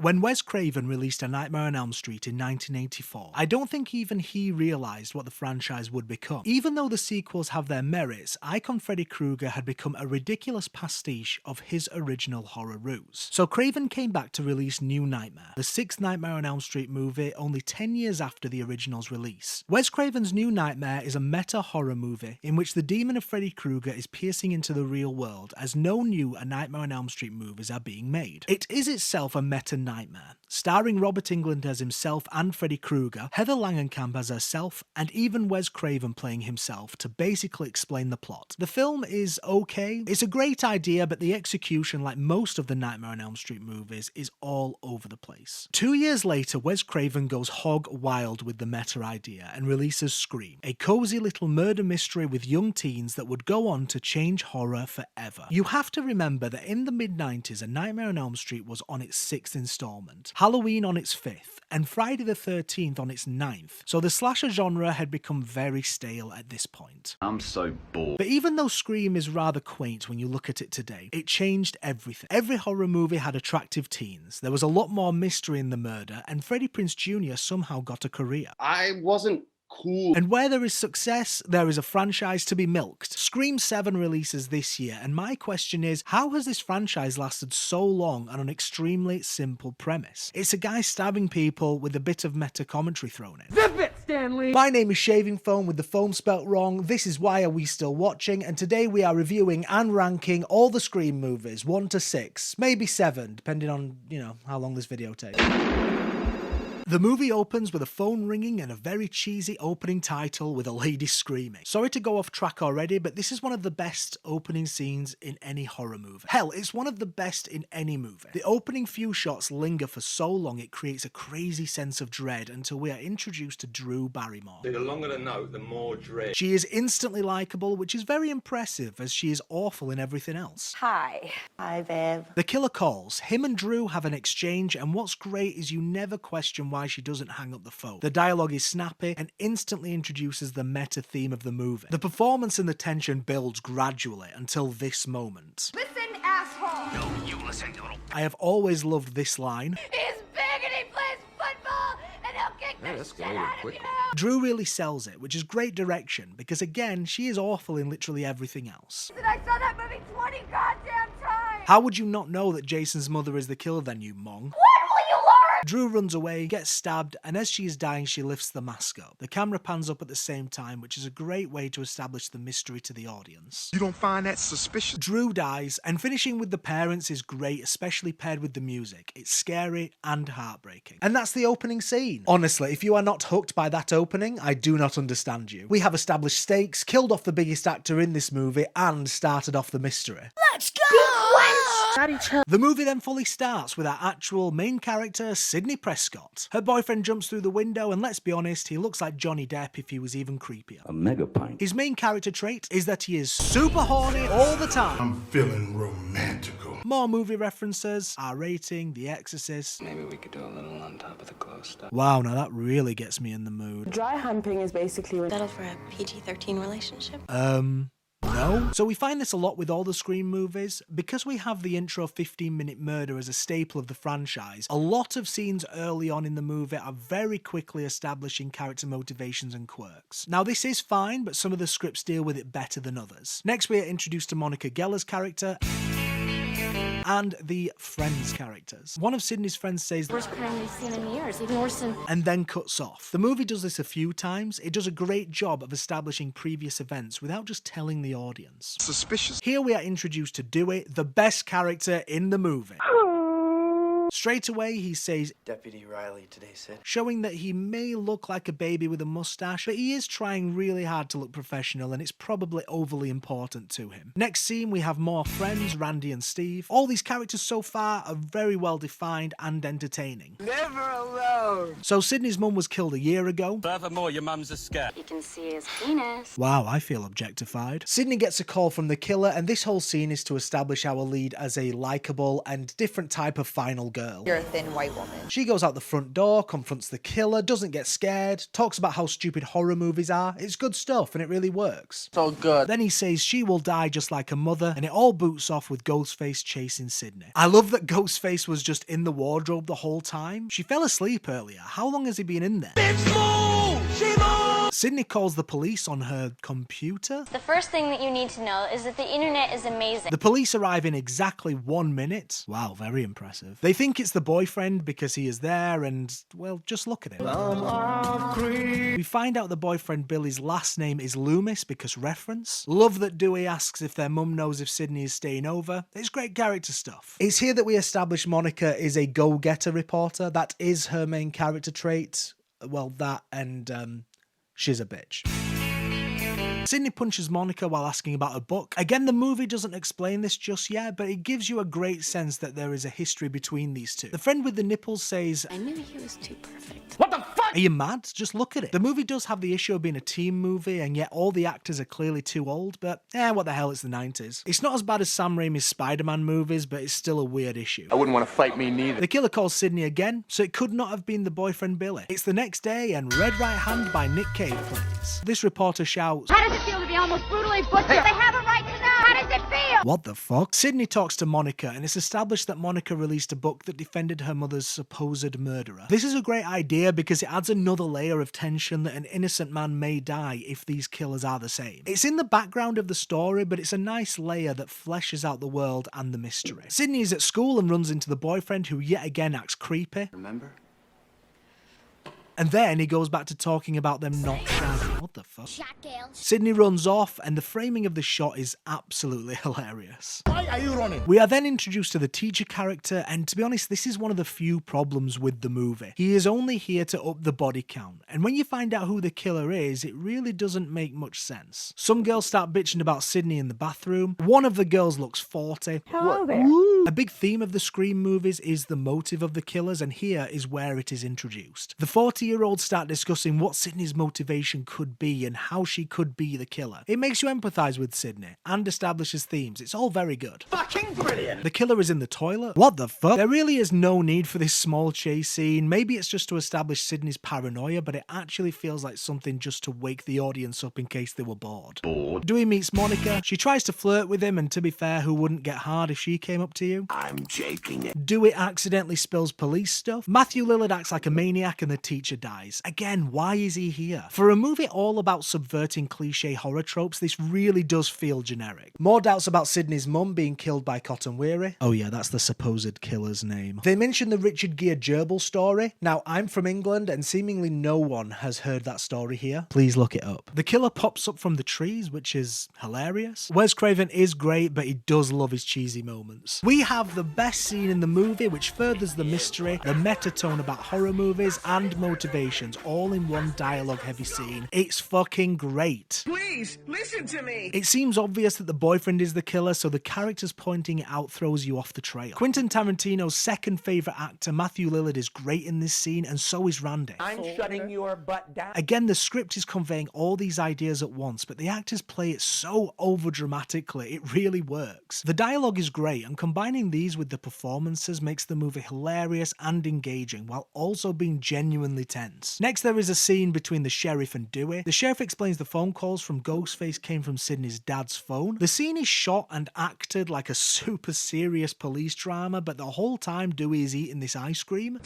When Wes Craven released A Nightmare on Elm Street in 1984, I don't think even he realised what the franchise would become. Even though the sequels have their merits, Icon Freddy Krueger had become a ridiculous pastiche of his original horror roots. So Craven came back to release New Nightmare, the sixth Nightmare on Elm Street movie only 10 years after the original's release. Wes Craven's New Nightmare is a meta-horror movie in which the demon of Freddy Krueger is piercing into the real world as no new A Nightmare on Elm Street movies are being made. It is itself a meta-nightmare, starring Robert Englund as himself and Freddy Krueger, Heather Langenkamp as herself, and even Wes Craven playing himself to basically explain the plot. The film is okay. It's a great idea, but the execution, like most of the Nightmare on Elm Street movies, is all over the place. 2 years later, Wes Craven goes hog wild with the meta idea and releases Scream, a cozy little murder mystery with young teens that would go on to change horror forever. You have to remember that in the mid-90s, A Nightmare on Elm Street was on its 6th installment, Halloween on its 5th, and Friday the 13th on its 9th, so the slasher genre had become very stale at this point. I'm so bored. But even though Scream is rather quaint when you look at it today, it changed everything. Every horror movie had attractive teens, there was a lot more mystery in the murder, and Freddie Prinze Jr. somehow got a career. I wasn't cool. And where there is success, there is a franchise to be milked. Scream 7 releases this year, and my question is, how has this franchise lasted so long on an extremely simple premise? It's a guy stabbing people with a bit of meta commentary thrown in. Zip it, Stanley! My name is Shaving Foam with the foam spelt wrong. This is Why Are We Still Watching, and today we are reviewing and ranking all the Scream movies, 1 to 6, maybe 7, depending on, how long this video takes. The movie opens with a phone ringing and a very cheesy opening title with a lady screaming. Sorry to go off track already, but this is one of the best opening scenes in any horror movie. Hell, it's one of the best in any movie. The opening few shots linger for so long it creates a crazy sense of dread until we are introduced to Drew Barrymore. The longer the note, the more dread. She is instantly likeable, which is very impressive as she is awful in everything else. Hi. Hi, babe. The killer calls. Him and Drew have an exchange, and what's great is you never question why she doesn't hang up the phone. The dialogue is snappy and instantly introduces the meta theme of the movie. The performance and the tension builds gradually until this moment. Listen, asshole! No, you listen, little. I have always loved this line. He's big and he plays football and he'll kick the shit out of you! Drew really sells it, which is great direction because again, she is awful in literally everything else. And I saw that movie 20 goddamn times! How would you not know that Jason's mother is the killer then, you mong? When will you learn? Drew runs away, gets stabbed, and as she is dying, she lifts the mask up. The camera pans up at the same time, which is a great way to establish the mystery to the audience. You don't find that suspicious? Drew dies, and finishing with the parents is great, especially paired with the music. It's scary and heartbreaking. And that's the opening scene. Honestly, if you are not hooked by that opening, I do not understand you. We have established stakes, killed off the biggest actor in this movie, and started off the mystery. Let's go! The movie then fully starts with our actual main character, Sidney Prescott. Her boyfriend jumps through the window, and let's be honest, he looks like Johnny Depp if he was even creepier. A mega pint. His main character trait is that he is super horny all the time. I'm feeling romantical. More movie references, R rating, The Exorcist. Maybe we could do a little on top of the close stuff. Wow, now that really gets me in the mood. Dry humping is basically when Settle for a PG-13 relationship? No. So we find this a lot with all the Scream movies. Because we have the intro 15-minute murder as a staple of the franchise, a lot of scenes early on in the movie are very quickly establishing character motivations and quirks. Now this is fine, but some of the scripts deal with it better than others. Next we are introduced to Monica Geller's character and the friends characters. One of Sidney's friends says, Worst crime we've seen in years, even worse than... and then cuts off. The movie does this a few times. It does a great job of establishing previous events without just telling the audience. Suspicious. Here we are introduced to Dewey, the best character in the movie. Straight away, he says, Deputy Riley today said, showing that he may look like a baby with a mustache, but he is trying really hard to look professional and it's probably overly important to him. Next scene, we have more friends, Randy and Steve. All these characters so far are very well defined and entertaining. Never alone! So Sidney's mum was killed a year ago. Furthermore, your mum's a scat. You can see his penis. Wow, I feel objectified. Sidney gets a call from the killer, and this whole scene is to establish our lead as a likeable and different type of final girl. You're a thin white woman. She goes out the front door, confronts the killer, doesn't get scared, talks about how stupid horror movies are. It's good stuff and it really works. So good. Then he says she will die just like a mother, and it all boots off with Ghostface chasing Sidney. I love that Ghostface was just in the wardrobe the whole time. She fell asleep earlier. How long has he been in there? Sidney calls the police on her computer. The first thing that you need to know is that the internet is amazing. The police arrive in exactly 1 minute. Wow, very impressive. They think it's the boyfriend because he is there and, well, just look at him. We find out the boyfriend Billy's last name is Loomis because reference. Love that Dewey asks if their mum knows if Sidney is staying over. It's great character stuff. It's here that we establish Monica is a go-getter reporter. That is her main character trait. Well, that and, she's a bitch. Sidney punches Monica while asking about a book. Again, the movie doesn't explain this just yet, but it gives you a great sense that there is a history between these two. The friend with the nipples says, I knew he was too perfect. What the fuck? are you mad? Just look at it. The movie does have the issue of being a teen movie, and yet all the actors are clearly too old, but what the hell, it's the 90s. It's not as bad as Sam Raimi's Spider-Man movies, but it's still a weird issue. I wouldn't want to fight me neither. The killer calls Sidney again, so it could not have been the boyfriend Billy. It's the next day, and Red Right Hand by Nick Cave plays. This reporter shouts, How does it feel to be almost brutally butchered? They have a right to know. How does it feel? what the fuck? Sidney talks to Monica, and it's established that Monica released a book that defended her mother's supposed murderer. This is a great idea because it adds another layer of tension that an innocent man may die if these killers are the same. It's in the background of the story, but it's a nice layer that fleshes out the world and the mystery. Sidney is at school and runs into the boyfriend, who yet again acts creepy. Remember? And then he goes back to talking about them not shagging. What the fuck? Shot girls. Sidney runs off, and the framing of the shot is absolutely hilarious. Why are you running? We are then introduced to the teacher character, and to be honest, this is one of the few problems with the movie. He is only here to up the body count, and when you find out who the killer is, it really doesn't make much sense. Some girls start bitching about Sidney in the bathroom. One of the girls looks 40. Hello there. A big theme of the Scream movies is the motive of the killers, and here is where it is introduced. The 40-year-olds start discussing what Sidney's motivation could be and how she could be the killer. It makes you empathise with Sidney and establishes themes. It's all very good. Fucking brilliant! The killer is in the toilet. What the fuck? There really is no need for this small chase scene. Maybe it's just to establish Sidney's paranoia, but it actually feels like something just to wake the audience up in case they were bored. Dewey meets Monica. She tries to flirt with him, and to be fair, who wouldn't get hard if she came up to you? I'm taking it. Dewey accidentally spills police stuff. Matthew Lillard acts like a maniac and the teacher dies. Again, why is he here? For a movie all about subverting cliche horror tropes, this really does feel generic. More doubts about Sidney's mum being killed by Cotton Weary. Oh yeah, that's the supposed killer's name. They mention the Richard Gere gerbil story. Now, I'm from England and seemingly no one has heard that story here. Please look it up. The killer pops up from the trees, which is hilarious. Wes Craven is great, but he does love his cheesy moments. We have the best scene in the movie, which furthers the mystery, the meta-tone about horror movies, and motivations, all in one dialogue-heavy scene. It's fucking great. Please, listen to me. It seems obvious that the boyfriend is the killer, so the characters pointing it out throws you off the trail. Quentin Tarantino's second favourite actor, Matthew Lillard, is great in this scene, and so is Randy. I'm shutting your butt down. Again, the script is conveying all these ideas at once, but the actors play it so over-dramatically, it really works. The dialogue is great, and combining these with the performances makes the movie hilarious and engaging, while also being genuinely tense. Next, there is a scene between the sheriff and Dewey. The sheriff explains the phone calls from Ghostface came from Sidney's dad's phone. The scene is shot and acted like a super serious police drama, but the whole time Dewey is eating this ice cream.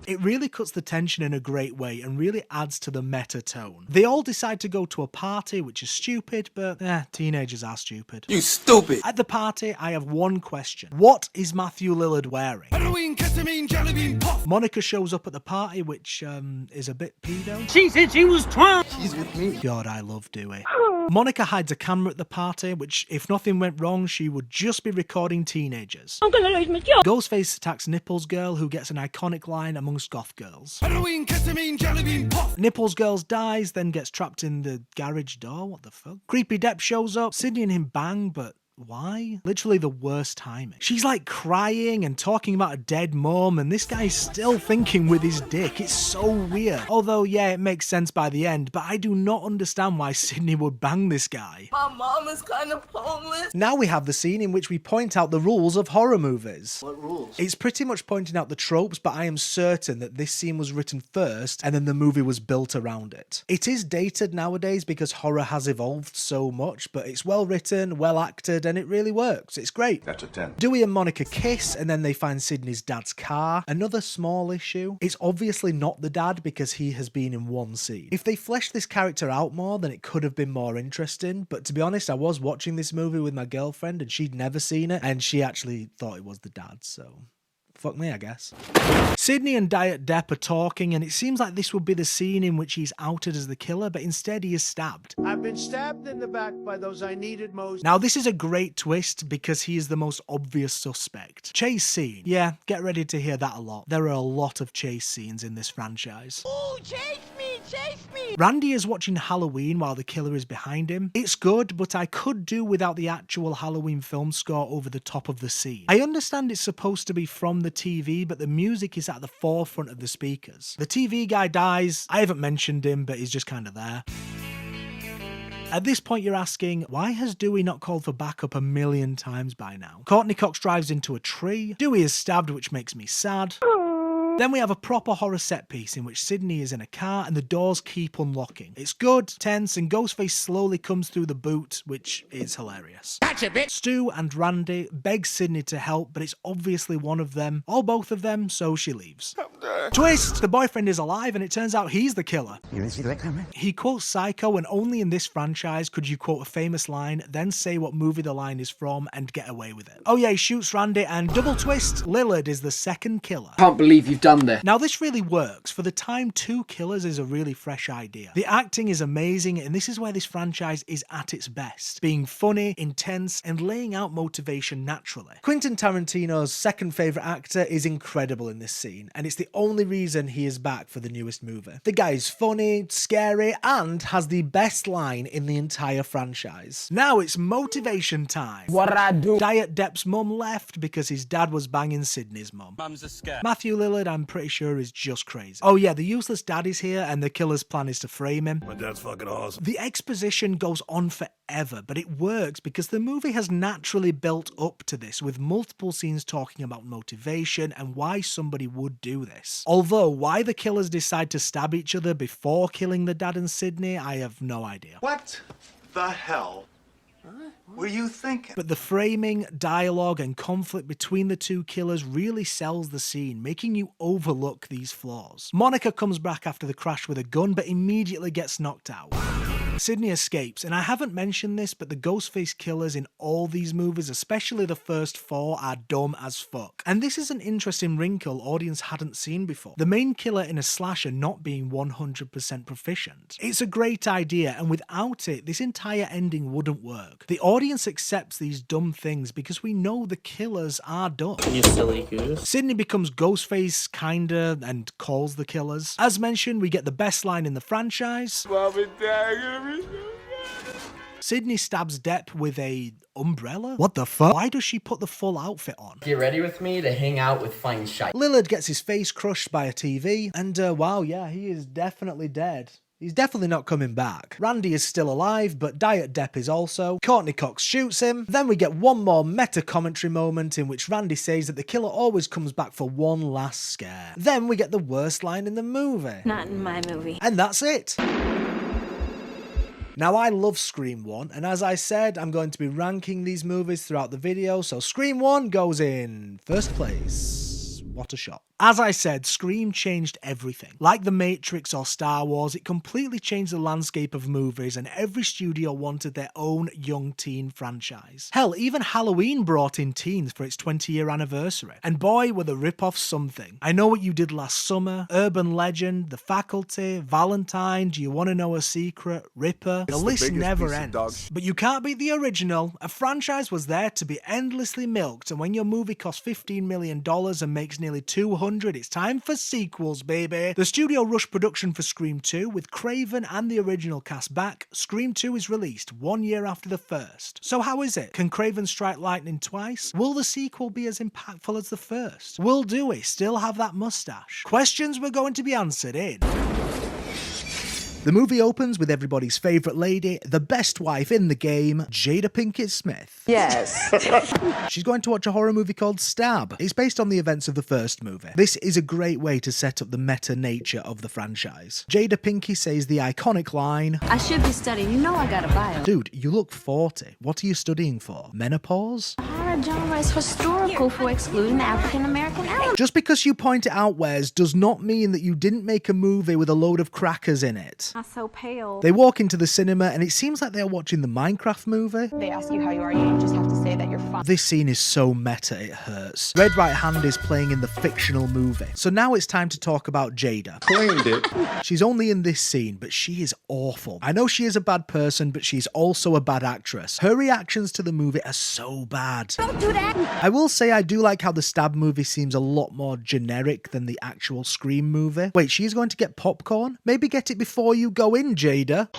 It really cuts the tension in a great way and really adds to the meta tone. They all decide to go to a party, which is stupid, but teenagers are stupid. You stupid! At the party, I have one question. What is Matthew Lillard wearing? Halloween, ketamine, jelly bean, puff. Monica shows up at the party, which is a bit pedo. She said she was 12. She's with me. God, I love Dewey. Monica hides a camera at the party, which, if nothing went wrong, she would just be recording teenagers. I'm gonna lose my job. Ghostface attacks Nipples Girl, who gets an iconic line amongst goth girls. Halloween, ketamine, jelly bean, puff. Nipples Girls dies, then gets trapped in the garage door. What the fuck? Creepy Depp shows up. Sidney and him bang, but why? Literally the worst timing. She's like crying and talking about a dead mum, and this guy's still thinking with his dick. It's so weird. Although, yeah, it makes sense by the end, but I do not understand why Sidney would bang this guy. My mom is kind of homeless. Now we have the scene in which we point out the rules of horror movies. What rules? It's pretty much pointing out the tropes, but I am certain that this scene was written first and then the movie was built around it. It is dated nowadays because horror has evolved so much, but it's well written, well acted, and it really works. It's great. That's a 10. Dewey and Monica kiss, and then they find Sidney's dad's car. Another small issue. It's obviously not the dad because he has been in one scene. If they fleshed this character out more, then it could have been more interesting, but to be honest, I was watching this movie with my girlfriend and she'd never seen it, and she actually thought it was the dad, so fuck me, I guess. Sidney and Diet Depp are talking, and it seems like this would be the scene in which he's outed as the killer, but instead he is stabbed. I've been stabbed in the back by those I needed most. Now, this is a great twist because he is the most obvious suspect. Chase scene. Yeah, get ready to hear that a lot. There are a lot of chase scenes in this franchise. Ooh, chase me, chase me. Randy is watching Halloween while the killer is behind him. It's good, but I could do without the actual Halloween film score over the top of the scene. I understand it's supposed to be from the TV, but the music is at the forefront of the speakers. The TV guy dies. I haven't mentioned him, but he's just kind of there. At this point, you're asking, why has Dewey not called for backup a million times by now? Courtney Cox drives into a tree. Dewey is stabbed, which makes me sad. Then we have a proper horror set piece in which Sidney is in a car and the doors keep unlocking. It's good, tense, and Ghostface slowly comes through the boot, which is hilarious. Gotcha, bitch. Stu and Randy beg Sidney to help, but it's obviously one of them, or both of them, so she leaves. Twist! The boyfriend is alive and it turns out he's the killer. You didn't see that coming? He quotes Psycho, and only in this franchise could you quote a famous line, then say what movie the line is from, and get away with it. Oh yeah, he shoots Randy, and double twist, Lillard is the second killer. Can't believe you've done this. Now this really works. For the time, 2 killers is a really fresh idea. The acting is amazing, and this is where this franchise is at its best. Being funny, intense, and laying out motivation naturally. Quentin Tarantino's second favourite actor is incredible in this scene, and it's the only reason he is back for the newest movie. The guy is funny, scary, and has the best line in the entire franchise. Now it's motivation time. What'd I do? Diet Depp's mum left because his dad was banging Sidney's mum. Mum's a scare. Matthew Lillard, I'm pretty sure, is just crazy. Oh yeah, the useless dad is here, and the killer's plan is to frame him. My dad's fucking awesome. The exposition goes on forever, but it works because the movie has naturally built up to this, with multiple scenes talking about motivation and why somebody would do this. Although, why the killers decide to stab each other before killing the dad and Sidney, I have no idea. What the hell were you thinking? But the framing, dialogue, and conflict between the 2 killers really sells the scene, making you overlook these flaws. Monica comes back after the crash with a gun, but immediately gets knocked out. Sidney escapes, and I haven't mentioned this, but the Ghostface killers in all these movies, especially the first 4, are dumb as fuck. And this is an interesting wrinkle audience hadn't seen before. The main killer in a slasher not being 100% proficient. It's a great idea, and without it, this entire ending wouldn't work. The audience accepts these dumb things because we know the killers are dumb. You silly goose. Sidney becomes Ghostface, kinda, and calls the killers. As mentioned, we get the best line in the franchise. Mom and Dad, Sidney stabs Depp with a umbrella? What the fuck? Why does she put the full outfit on? Get ready with me to hang out with fine shite. Lillard gets his face crushed by a TV, and wow, yeah, he is definitely dead. He's definitely not coming back. Randy is still alive, but Diet Depp is also. Courtney Cox shoots him. Then we get one more meta-commentary moment in which Randy says that the killer always comes back for one last scare. Then we get the worst line in the movie. Not in my movie. And that's it. Now, I love Scream 1, and as I said, I'm going to be ranking these movies throughout the video, so Scream 1 goes in first place. What a shot. As I said, Scream changed everything. Like The Matrix or Star Wars, it completely changed the landscape of movies, and every studio wanted their own young teen franchise. Hell, even Halloween brought in teens for its 20-year anniversary. And boy, were the rip-offs something. I Know What You Did Last Summer, Urban Legend, The Faculty, Valentine, Do You Want to Know a Secret, Ripper. The list never ends. But you can't beat the original. A franchise was there to be endlessly milked, and when your movie costs $15 million and makes nearly $200 500. It's time for sequels, baby. The studio rushed production for Scream 2 with Craven and the original cast back. Scream 2 is released 1 year after the first. So how is it? Can Craven strike lightning twice? Will the sequel be as impactful as the first? Will Dewey still have that mustache? Questions were going to be answered in... The movie opens with everybody's favourite lady, the best wife in the game, Jada Pinkett Smith. Yes. She's going to watch a horror movie called Stab. It's based on the events of the first movie. This is a great way to set up the meta nature of the franchise. Jada Pinkett says the iconic line, I should be studying. You know I got a bio. Dude, you look 40. What are you studying for? Menopause? Horror genre is historical for excluding the African American element. Just because you point it out, Wes, does not mean that you didn't make a movie with a load of crackers in it. Not so pale. They walk into the cinema and it seems like they're watching the Minecraft movie. They ask you how you are, you just have to say that you're fine. This scene is so meta it hurts. Red Right Hand is playing in the fictional movie. So now it's time to talk about Jada. Claimed it. She's only in this scene, but she is awful. I know she is a bad person, but she's also a bad actress. Her reactions to the movie are so bad. Don't do that. I will say I do like how the Stab movie seems a lot more generic than the actual Scream movie. Wait, she's going to get popcorn? Maybe get it before you go in, Jada.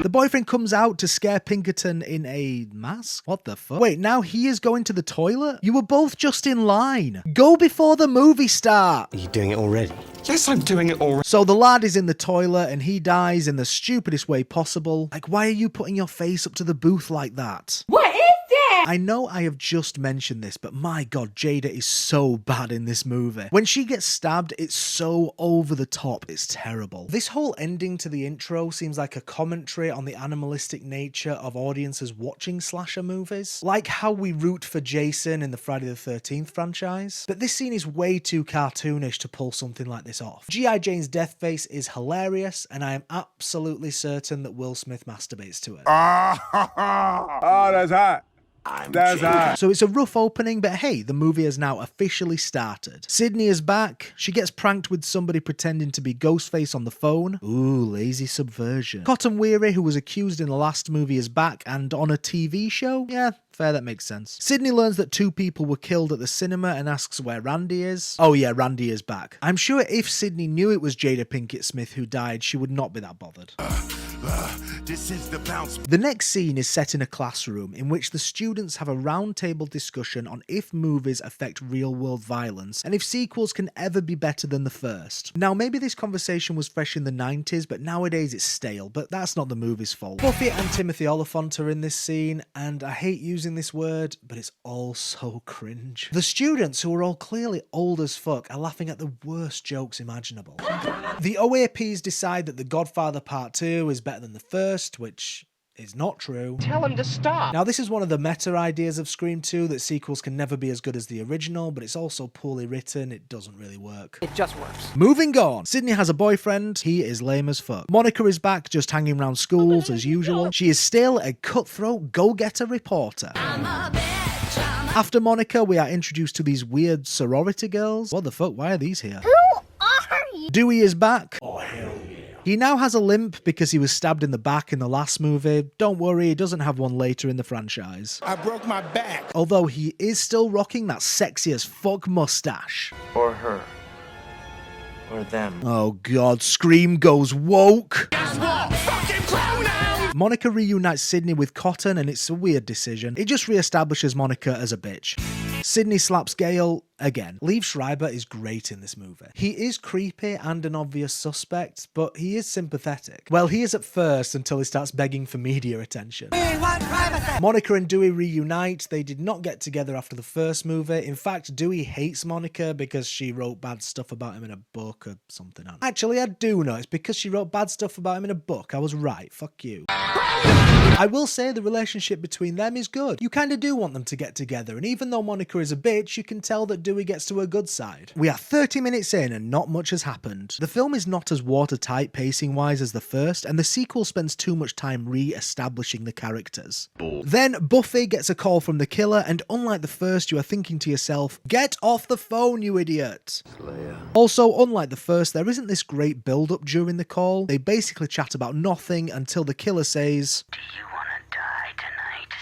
The boyfriend comes out to scare Pinkerton in a mask? What the fuck? Wait, now he is going to the toilet? You were both just in line. Go before the movie starts. Are you doing it already? Yes, I'm doing it already. So the lad is in the toilet and he dies in the stupidest way possible. Like, why are you putting your face up to the booth like that? What is that? I know I have just mentioned this, but my god, Jada is so bad in this movie. When she gets stabbed, it's so over the top, it's terrible. This whole ending to the intro seems like a commentary on the animalistic nature of audiences watching slasher movies. Like how we root for Jason in the Friday the 13th franchise. But this scene is way too cartoonish to pull something like this off. G.I. Jane's death face is hilarious, and I am absolutely certain that Will Smith masturbates to it. Oh, that's hot. That's hot. So it's a rough opening, but hey, the movie has now officially started. Sidney is back. She gets pranked with somebody pretending to be Ghostface on the phone. Ooh, lazy subversion. Cotton Weary, who was accused in the last movie, is back and on a TV show? Yeah, fair, that makes sense. Sidney learns that 2 people were killed at the cinema and asks where Randy is. Oh yeah, Randy is back. I'm sure if Sidney knew it was Jada Pinkett Smith who died, she would not be that bothered. This is the bounce. The next scene is set in a classroom in which the students have a roundtable discussion on if movies affect real-world violence and if sequels can ever be better than the first. Now, maybe this conversation was fresh in the 90s, but nowadays it's stale, but that's not the movie's fault. Buffy and Timothy Olyphant are in this scene, and I hate using this word, but it's all so cringe. The students, who are all clearly old as fuck, are laughing at the worst jokes imaginable. The OAPs decide that The Godfather Part 2 is better than the first, which is not true. Tell him to stop. Now, this is one of the meta ideas of Scream 2, that sequels can never be as good as the original, but it's also poorly written. It doesn't really work. It just works. Moving on. Sidney has a boyfriend. He is lame as fuck. Monica is back, just hanging around schools as usual. She is still a cutthroat go-getter reporter. After Monica, we are introduced to these weird sorority girls. What the fuck? Why are these here? Who are you? Dewey is back. Oh, hell yeah. He now has a limp because he was stabbed in the back in the last movie. Don't worry, he doesn't have one later in the franchise. I broke my back. Although he is still rocking that sexy as fuck mustache. Or her. Or them. Oh god, Scream goes woke. Guess what? Fucking pronoun. Monica reunites Sidney with Cotton, and it's a weird decision. It just reestablishes Monica as a bitch. Sidney slaps Gale again. Liev Schreiber is great in this movie. He is creepy and an obvious suspect, but he is sympathetic. Well, he is at first until he starts begging for media attention. Monica and Dewey reunite. They did not get together after the first movie. In fact, Dewey hates Monica because she wrote bad stuff about him in a book or something. Actually, I do know. It's because she wrote bad stuff about him in a book. I was right. Fuck you. I will say the relationship between them is good. You kind of do want them to get together, and even though Monica is a bitch, you can tell that Dewey gets to her good side. We are 30 minutes in and not much has happened. The film is not as watertight pacing-wise as the first, and the sequel spends too much time re-establishing the characters. Then Buffy gets a call from the killer, and unlike the first, you are thinking to yourself, get off the phone, you idiot. Also, unlike the first, there isn't this great build-up during the call. They basically chat about nothing until the killer says, "Do you want to die tonight,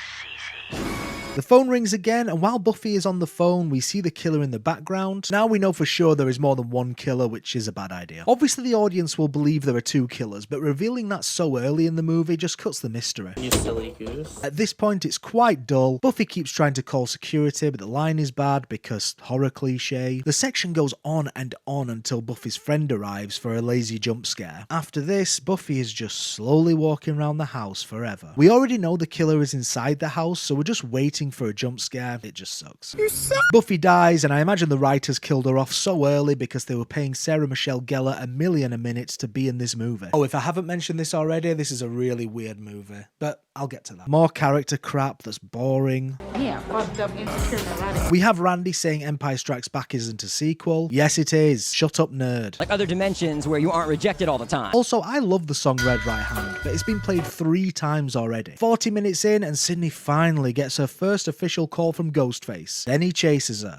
Cece?" The phone rings again, and while Buffy is on the phone, we see the killer in the background. Now we know for sure there is more than one killer, which is a bad idea. Obviously the audience will believe there are two killers, but revealing that so early in the movie just cuts the mystery. You silly goose. At this point it's quite dull. Buffy keeps trying to call security, but the line is bad because horror cliche. The section goes on and on until Buffy's friend arrives for a lazy jump scare. After this, Buffy is just slowly walking around the house forever. We already know the killer is inside the house, so we're just waiting for a jump scare. It just sucks. You suck. Buffy dies, and I imagine the writers killed her off so early because they were paying Sarah Michelle Gellar $1 million a minute to be in this movie. Oh, if I haven't mentioned this already, this is a really weird movie, but I'll get to that. More character crap that's boring. Yeah, fucked up, insecure, neurotic. We have Randy saying Empire Strikes Back isn't a sequel. Yes, it is. Shut up, nerd. Like other dimensions where you aren't rejected all the time. Also, I love the song Red Right Hand, but it's been played 3 times already. 40 minutes in, and Sidney finally gets her first official call from Ghostface. Then he chases her.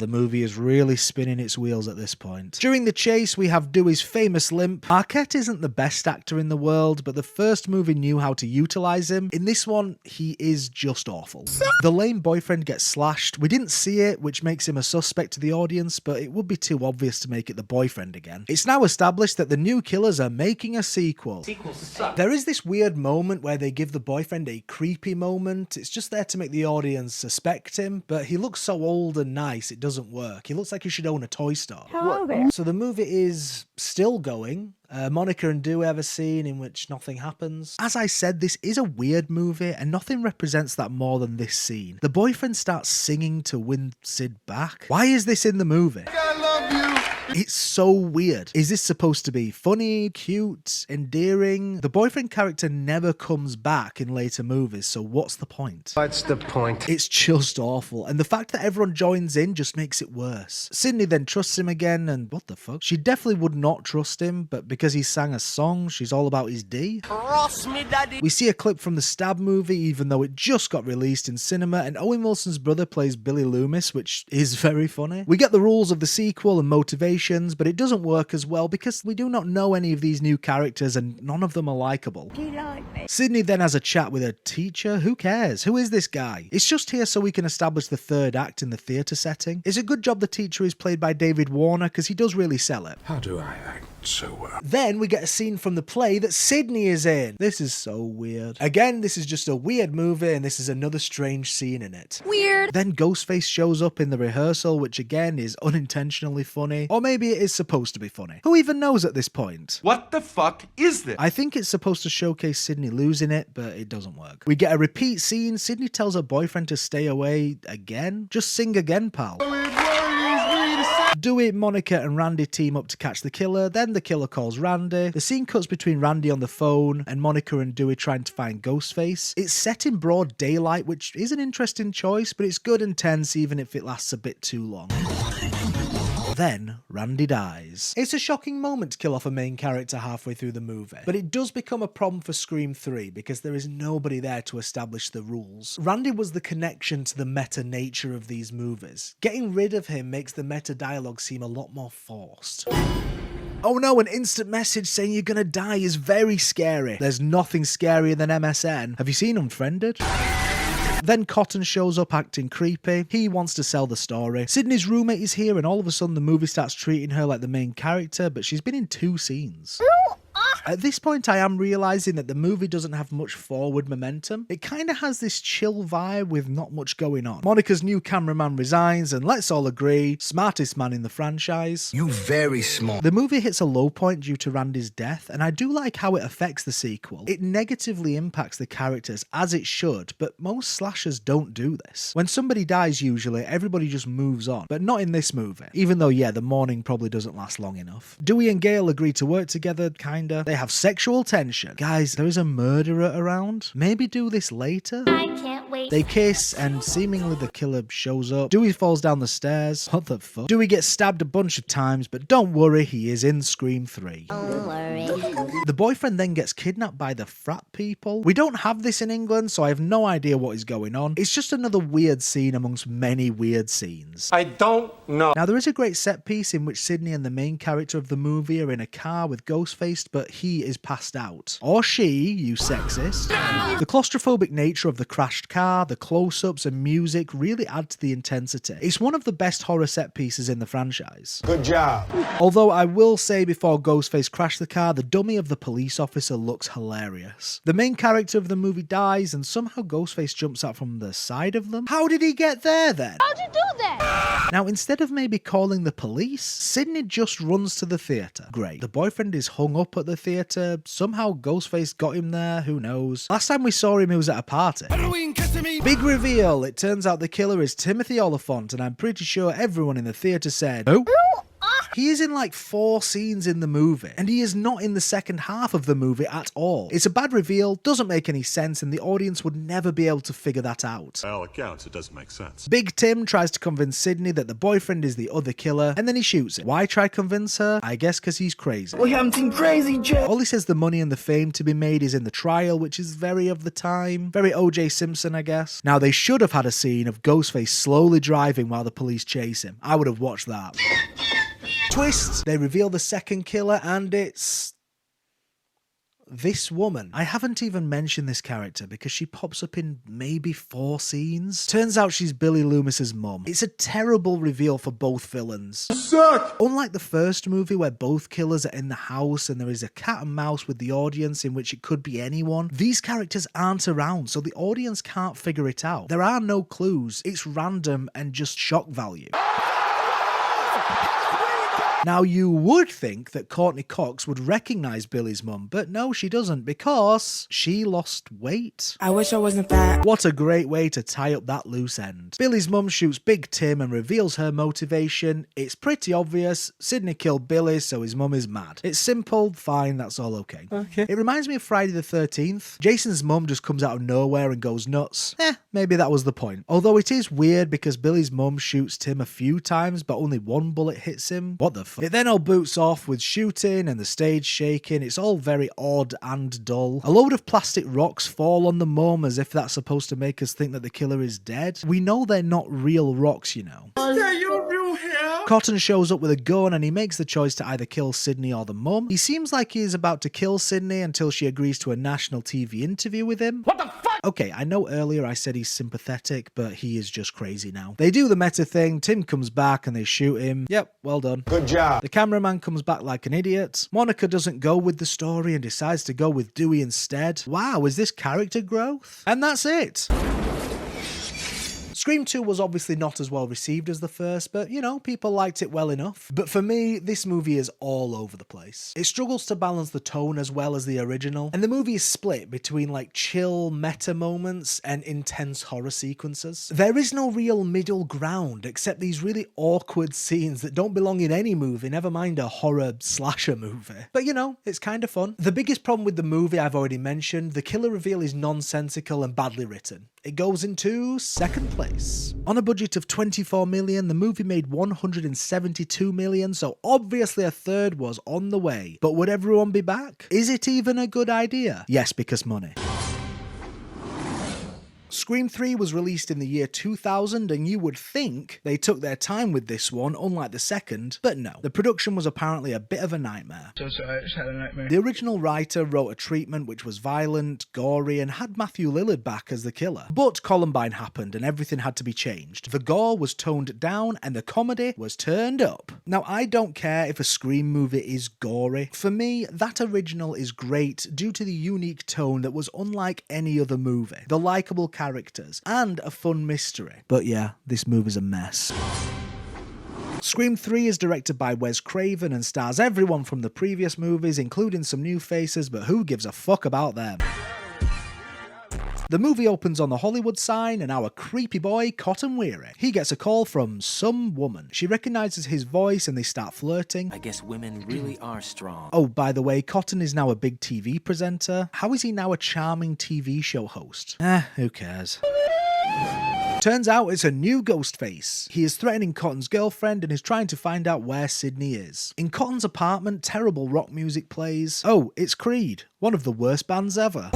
The movie is really spinning its wheels at this point. During the chase, we have Dewey's famous limp. Arquette isn't the best actor in the world, but the first movie knew how to utilize him. In this one, he is just awful. The lame boyfriend gets slashed. We didn't see it, which makes him a suspect to the audience, but it would be too obvious to make it the boyfriend again. It's now established that the new killers are making a sequel. Sequels suck. There is this weird moment where they give the boyfriend a creepy moment. It's just there to make the audience suspect him, but he looks so old and nice, it doesn't work. He looks like he should own a toy store. Hello there. So the movie is still going. Monica and Dewey have a scene in which nothing happens. As I said, this is a weird movie, and nothing represents that more than this scene. The boyfriend starts singing to win Sid back. Why is this in the movie? I love you. It's so weird. Is this supposed to be funny, cute, endearing? The boyfriend character never comes back in later movies, so what's the point? What's the point? It's just awful, and the fact that everyone joins in just makes it worse. Sidney then trusts him again, and what the fuck? She definitely would not trust him, but because he sang a song, she's all about his D. Cross me, daddy. We see a clip from the Stab movie, even though it just got released in cinema, and Owen Wilson's brother plays Billy Loomis, which is very funny. We get the rules of the sequel and motivations, but it doesn't work as well because we do not know any of these new characters and none of them are likable. Do you like me? Sidney then has a chat with her teacher. Who cares? Who is this guy? It's just here so we can establish the third act in the theatre setting. It's a good job the teacher is played by David Warner because he does really sell it. How do I act so well? Then we get a scene from the play that Sidney is in. This is so weird. Again, this is just a weird movie and this is another strange scene in it. Weird. Then Ghostface shows up in the rehearsal, which again is unintentionally funny. Or maybe it is supposed to be funny. Who even knows at this point? What the fuck is this? I think it's supposed to showcase Sidney losing it, but it doesn't work. We get a repeat scene. Sidney tells her boyfriend to stay away again. Just sing again, pal. Dewey, Monica and Randy team up to catch the killer, then the killer calls Randy. The scene cuts between Randy on the phone and Monica and Dewey trying to find Ghostface. It's set in broad daylight, which is an interesting choice, but it's good and tense even if it lasts a bit too long. Then, Randy dies. It's a shocking moment to kill off a main character halfway through the movie, but it does become a problem for Scream 3 because there is nobody there to establish the rules. Randy was the connection to the meta nature of these movies. Getting rid of him makes the meta dialogue seem a lot more forced. Oh no, an instant message saying you're gonna die is very scary. There's nothing scarier than MSN. Have you seen Unfriended? Then Cotton shows up acting creepy. He wants to sell the story. Sidney's roommate is here and all of a sudden the movie starts treating her like the main character, but she's been in 2 scenes. At this point, I am realizing that the movie doesn't have much forward momentum. It kind of has this chill vibe with not much going on. Monica's new cameraman resigns, and let's all agree, smartest man in the franchise. You very smart. The movie hits a low point due to Randy's death, and I do like how it affects the sequel. It negatively impacts the characters, as it should, but most slashers don't do this. When somebody dies usually, everybody just moves on, but not in this movie. Even though, yeah, the mourning probably doesn't last long enough. Dewey and Gale agree to work together, kinda. They have sexual tension. Guys, there is a murderer around. Maybe do this later? I can't wait. They kiss, and seemingly the killer shows up. Dewey falls down the stairs. What the fuck? Dewey gets stabbed a bunch of times, but don't worry, he is in Scream 3. Don't worry. The boyfriend then gets kidnapped by the frat people. We don't have this in England, so I have no idea what is going on. It's just another weird scene amongst many weird scenes. I don't know. Now, there is a great set piece in which Sidney and the main character of the movie are in a car with Ghostface, but he is passed out. Or she, you sexist. The claustrophobic nature of the crashed car, the close-ups and music really add to the intensity. It's one of the best horror set pieces in the franchise. Good job. Although I will say before Ghostface crashed the car, the dummy of the police officer looks hilarious. The main character of the movie dies and somehow Ghostface jumps out from the side of them. How did he get there then? How'd you do that? Now, instead of maybe calling the police, Sidney just runs to the theatre. Great. The boyfriend is hung up at the theatre. Somehow Ghostface got him there, who knows. Last time we saw him, he was at a party. Big reveal! It turns out the killer is Timothy Oliphant, and I'm pretty sure everyone in the theatre said, "Oh?" He is in like 4 scenes in the movie, and he is not in the second half of the movie at all. It's a bad reveal, doesn't make any sense, and the audience would never be able to figure that out. By all accounts, it doesn't make sense. Big Tim tries to convince Sidney that the boyfriend is the other killer, and then he shoots him. Why try convince her? I guess because he's crazy. We haven't seen crazy Jay. All he says the money and the fame to be made is in the trial, which is very of the time. Very O.J. Simpson, I guess. Now, they should have had a scene of Ghostface slowly driving while the police chase him. I would have watched that. Twist! They reveal the second killer, and it's this woman. I haven't even mentioned this character because she pops up in maybe 4 scenes. Turns out she's Billy Loomis's mum. It's a terrible reveal for both villains. Suck! Unlike the first movie where both killers are in the house and there is a cat and mouse with the audience in which it could be anyone, these characters aren't around, so the audience can't figure it out. There are no clues. It's random and just shock value. Now, you would think that Courtney Cox would recognise Billy's mum, but no, she doesn't, because she lost weight. I wish I wasn't fat. What a great way to tie up that loose end. Billy's mum shoots Big Tim and reveals her motivation. It's pretty obvious. Sidney killed Billy, so his mum is mad. It's simple, fine, that's all okay. It reminds me of Friday the 13th. Jason's mum just comes out of nowhere and goes nuts. Maybe that was the point. Although it is weird because Billy's mum shoots Tim a few times, but only 1 bullet hits him. What the fuck? It then all boots off with shooting and the stage shaking. It's all very odd and dull. A load of plastic rocks fall on the mum as if that's supposed to make us think that the killer is dead. We know they're not real rocks, you know. Cotton shows up with a gun and he makes the choice to either kill Sidney or the mum. He seems like he is about to kill Sidney until she agrees to a national TV interview with him. What the fuck? Okay, I know earlier I said he's sympathetic, but he is just crazy now. They do the meta thing, Tim comes back and they shoot him. Yep, well done. Good job. The cameraman comes back like an idiot. Monica doesn't go with the story and decides to go with Dewey instead. Wow, is this character growth? And that's it. Scream 2 was obviously not as well received as the first, but you know, people liked it well enough. But for me, this movie is all over the place. It struggles to balance the tone as well as the original, and the movie is split between like chill meta moments and intense horror sequences. There is no real middle ground except these really awkward scenes that don't belong in any movie, never mind a horror slasher movie. But you know, it's kind of fun. The biggest problem with the movie I've already mentioned, the killer reveal is nonsensical and badly written. It goes into second place. On a budget of 24 million, the movie made 172 million, so obviously a third was on the way. But would everyone be back? Is it even a good idea? Yes, because money. Scream 3 was released in the year 2000, and you would think they took their time with this one, unlike the second, but no. The production was apparently a bit of a nightmare. So sorry, I just had a nightmare. The original writer wrote a treatment which was violent, gory, and had Matthew Lillard back as the killer. But Columbine happened, and everything had to be changed. The gore was toned down, and the comedy was turned up. Now, I don't care if a Scream movie is gory. For me, that original is great due to the unique tone that was unlike any other movie. The likeable characters, and a fun mystery. But yeah, this movie's a mess. Scream 3 is directed by Wes Craven and stars everyone from the previous movies, including some new faces, but who gives a fuck about them? The movie opens on the Hollywood sign and our creepy boy, Cotton Weary. He gets a call from some woman. She recognizes his voice and they start flirting. I guess women really are strong. Oh, by the way, Cotton is now a big TV presenter. How is he now a charming TV show host? Who cares? Turns out it's a new Ghostface. He is threatening Cotton's girlfriend and is trying to find out where Sidney is. In Cotton's apartment, terrible rock music plays. Oh, it's Creed, one of the worst bands ever.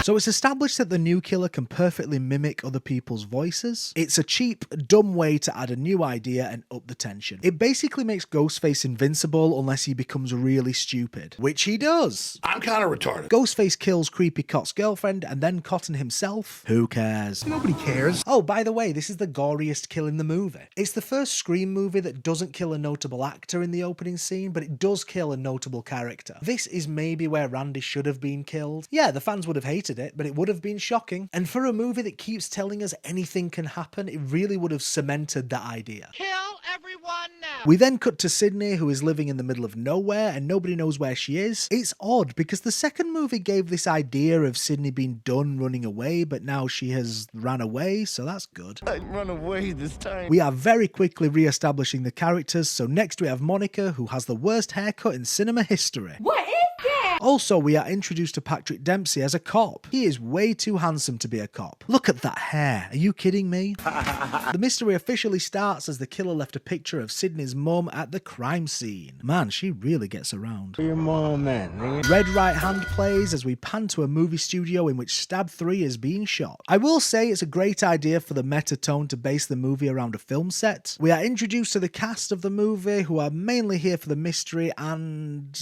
So it's established that the new killer can perfectly mimic other people's voices. It's a cheap, dumb way to add a new idea and up the tension. It basically makes Ghostface invincible unless he becomes really stupid, which he does. I'm kind of retarded. Ghostface kills creepy Cot's girlfriend and then Cotton himself. Who cares? Nobody cares. Oh, by the way, this is the goriest kill in the movie. It's the first Scream movie that doesn't kill a notable actor in the opening scene, but it does kill a notable character. This is maybe where Randy should have been killed. Yeah, the fans would have hated it, but it would have been shocking. And for a movie that keeps telling us anything can happen, it really would have cemented that idea. Kill everyone now. We then cut to Sidney, who is living in the middle of nowhere and nobody knows where she is. It's odd because the second movie gave this idea of Sidney being done running away, but now she has ran away, so that's good. I run away this time. We are very quickly re-establishing the characters, so next we have Monica, who has the worst haircut in cinema history. What is that? Also, we are introduced to Patrick Dempsey as a cop. He is way too handsome to be a cop. Look at that hair. Are you kidding me? The mystery officially starts as the killer left a picture of Sidney's mum at the crime scene. Man, she really gets around. Your mom, man. Red Right Hand plays as we pan to a movie studio in which Stab 3 is being shot. I will say it's a great idea for the meta tone to base the movie around a film set. We are introduced to the cast of the movie, who are mainly here for the mystery and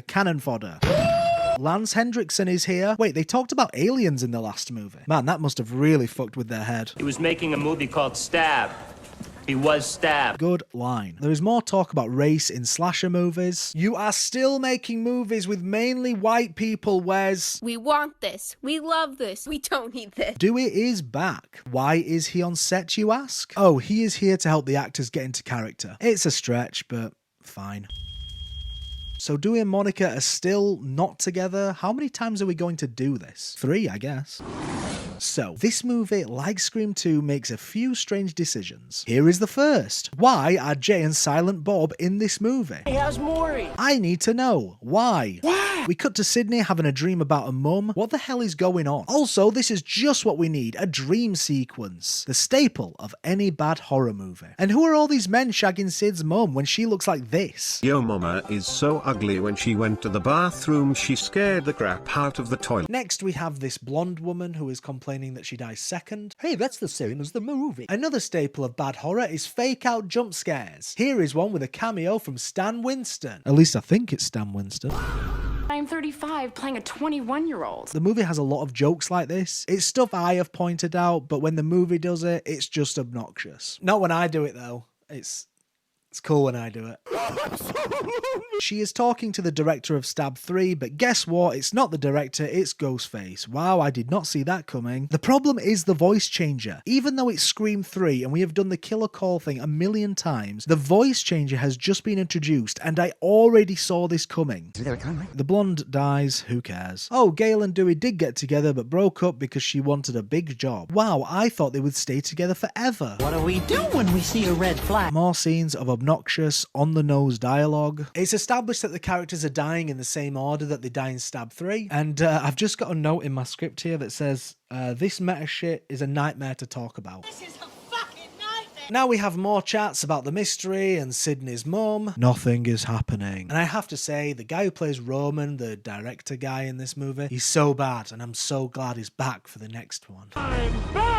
cannon fodder. Lance Hendrickson is here. Wait, they talked about aliens in the last movie. Man, that must have really fucked with their head. He was making a movie called Stab. He was stabbed. Good line. There is more talk about race in slasher movies. You are still making movies with mainly white people, Wes. We want this. We love this. We don't need this. Dewey is back. Why is he on set, you ask? Oh, he is here to help the actors get into character. It's a stretch, but fine. So Dewey and Monica are still not together. How many times are we going to do this? 3, I guess. So, this movie, like Scream 2, makes a few strange decisions. Here is the first. Why are Jay and Silent Bob in this movie? Hey, how's Maury? I need to know. Why? Why? We cut to Sidney having a dream about a mum. What the hell is going on? Also, this is just what we need, a dream sequence. The staple of any bad horror movie. And who are all these men shagging Sid's mum when she looks like this? Yo mama is so ugly. When she went to the bathroom, she scared the crap out of the toilet. Next, we have this blonde woman who is complaining that she dies second. Hey, that's the same as the movie. Another staple of bad horror is fake out jump scares. Here is one with a cameo from Stan Winston. At least I think it's Stan Winston. I'm 35 playing a 21-year-old. The movie has a lot of jokes like this. It's stuff I have pointed out, but when the movie does it, it's just obnoxious. Not when I do it though. It's cool when I do it. She is talking to the director of Stab 3, but guess what? It's not the director, it's Ghostface. Wow, I did not see that coming. The problem is the voice changer. Even though it's Scream 3 and we have done the killer call thing a million times, the voice changer has just been introduced and I already saw this coming. The blonde dies, who cares? Oh, Gail and Dewey did get together but broke up because she wanted a big job. Wow, I thought they would stay together forever. What do we do when we see a red flag? More scenes of obnoxious, on-the-nose dialogue. It's established that the characters are dying in the same order that they die in Stab 3, and I've just got a note in my script here that says, this meta shit is a nightmare to talk about. This is a fucking nightmare. Now we have more chats about the mystery and Sidney's mum. Nothing is happening. And I have to say, the guy who plays Roman, the director guy in this movie, he's so bad, and I'm so glad he's back for the next one. I'm back.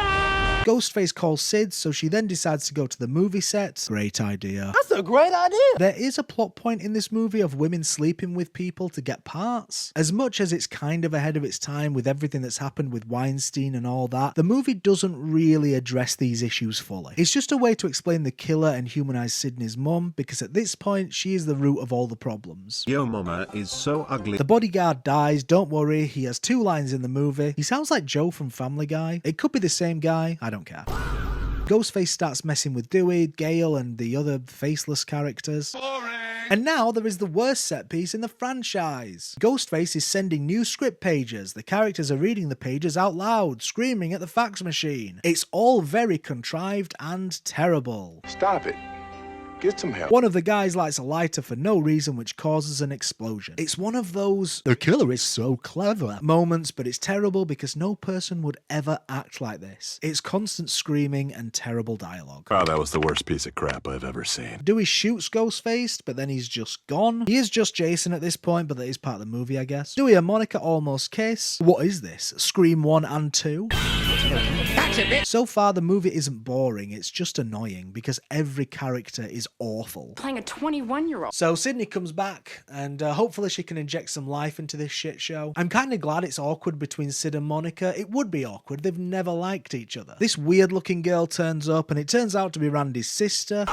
Ghostface calls Sid, so she then decides to go to the movie set. Great idea. That's a great idea. There is a plot point in this movie of women sleeping with people to get parts. As much as it's kind of ahead of its time with everything that's happened with Weinstein and all that, the movie doesn't really address these issues fully. It's just a way to explain the killer and humanize Sidney's mum, because at this point, she is the root of all the problems. Yo mama is so ugly. The bodyguard dies, don't worry, he has 2 lines in the movie. He sounds like Joe from Family Guy. It could be the same guy, I don't care. Ghostface starts messing with Dewey, Gale, and the other faceless characters. Boring. And now there is the worst set piece in the franchise. Ghostface is sending new script pages. The characters are reading the pages out loud, screaming at the fax machine. It's all very contrived and terrible. Stop it. get some help. One of the guys lights a lighter for no reason, which causes an explosion. It's one of those "the killer is so clever" moments, but it's terrible because no person would ever act like this. It's constant screaming and terrible dialogue. Oh, that was the worst piece of crap I've ever seen. Dewey shoots Ghostface, but then he's just gone. He is just Jason at this point, but that is part of the movie, I guess. Dewey and Monica almost kiss. What is this? Scream 1 and 2? So far, the movie isn't boring, it's just annoying because every character is awful. Playing a 21-year-old. So Sidney comes back, and hopefully she can inject some life into this shit show. I'm kind of glad it's awkward between Sid and Monica. It would be awkward, they've never liked each other. This weird looking girl turns up, and it turns out to be Randy's sister.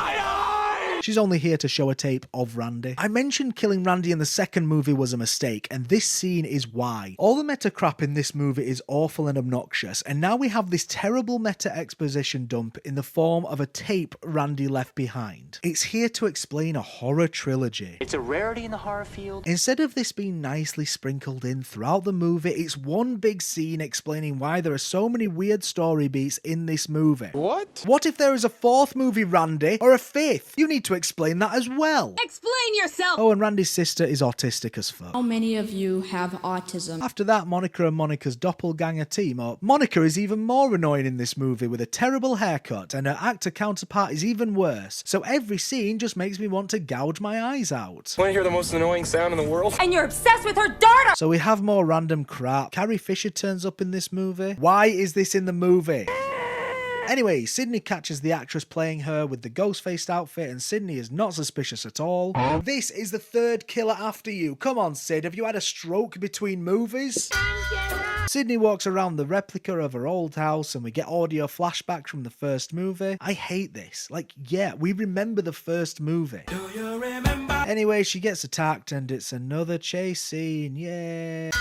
She's only here to show a tape of Randy. I mentioned killing Randy in the second movie was a mistake, and this scene is why. All the meta crap in this movie is awful and obnoxious, and now we have this terrible meta exposition dump in the form of a tape Randy left behind. It's here to explain a horror trilogy. It's a rarity in the horror field. Instead of this being nicely sprinkled in throughout the movie, it's one big scene explaining why there are so many weird story beats in this movie. What? What if there is a fourth movie, Randy? Or a fifth? You need to explain that as well. Explain yourself! Oh, and Randy's sister is autistic as fuck. How many of you have autism? After that, Monica and Monica's doppelganger team up. Monica is even more annoying in this movie with a terrible haircut, and her actor counterpart is even worse. So every scene just makes me want to gouge my eyes out. Want to hear the most annoying sound in the world? And you're obsessed with her daughter! So we have more random crap. Carrie Fisher turns up in this movie. Why is this in the movie? Anyway, Sidney catches the actress playing her with the Ghostface outfit, and Sidney is not suspicious at all. This is the third killer after you. Come on, Sid, have you had a stroke between movies? Sidney walks around the replica of her old house, and we get audio flashbacks from the first movie. I hate this. Like, yeah, we remember the first movie. Do you remember? Anyway, she gets attacked, and it's another chase scene. Yeah.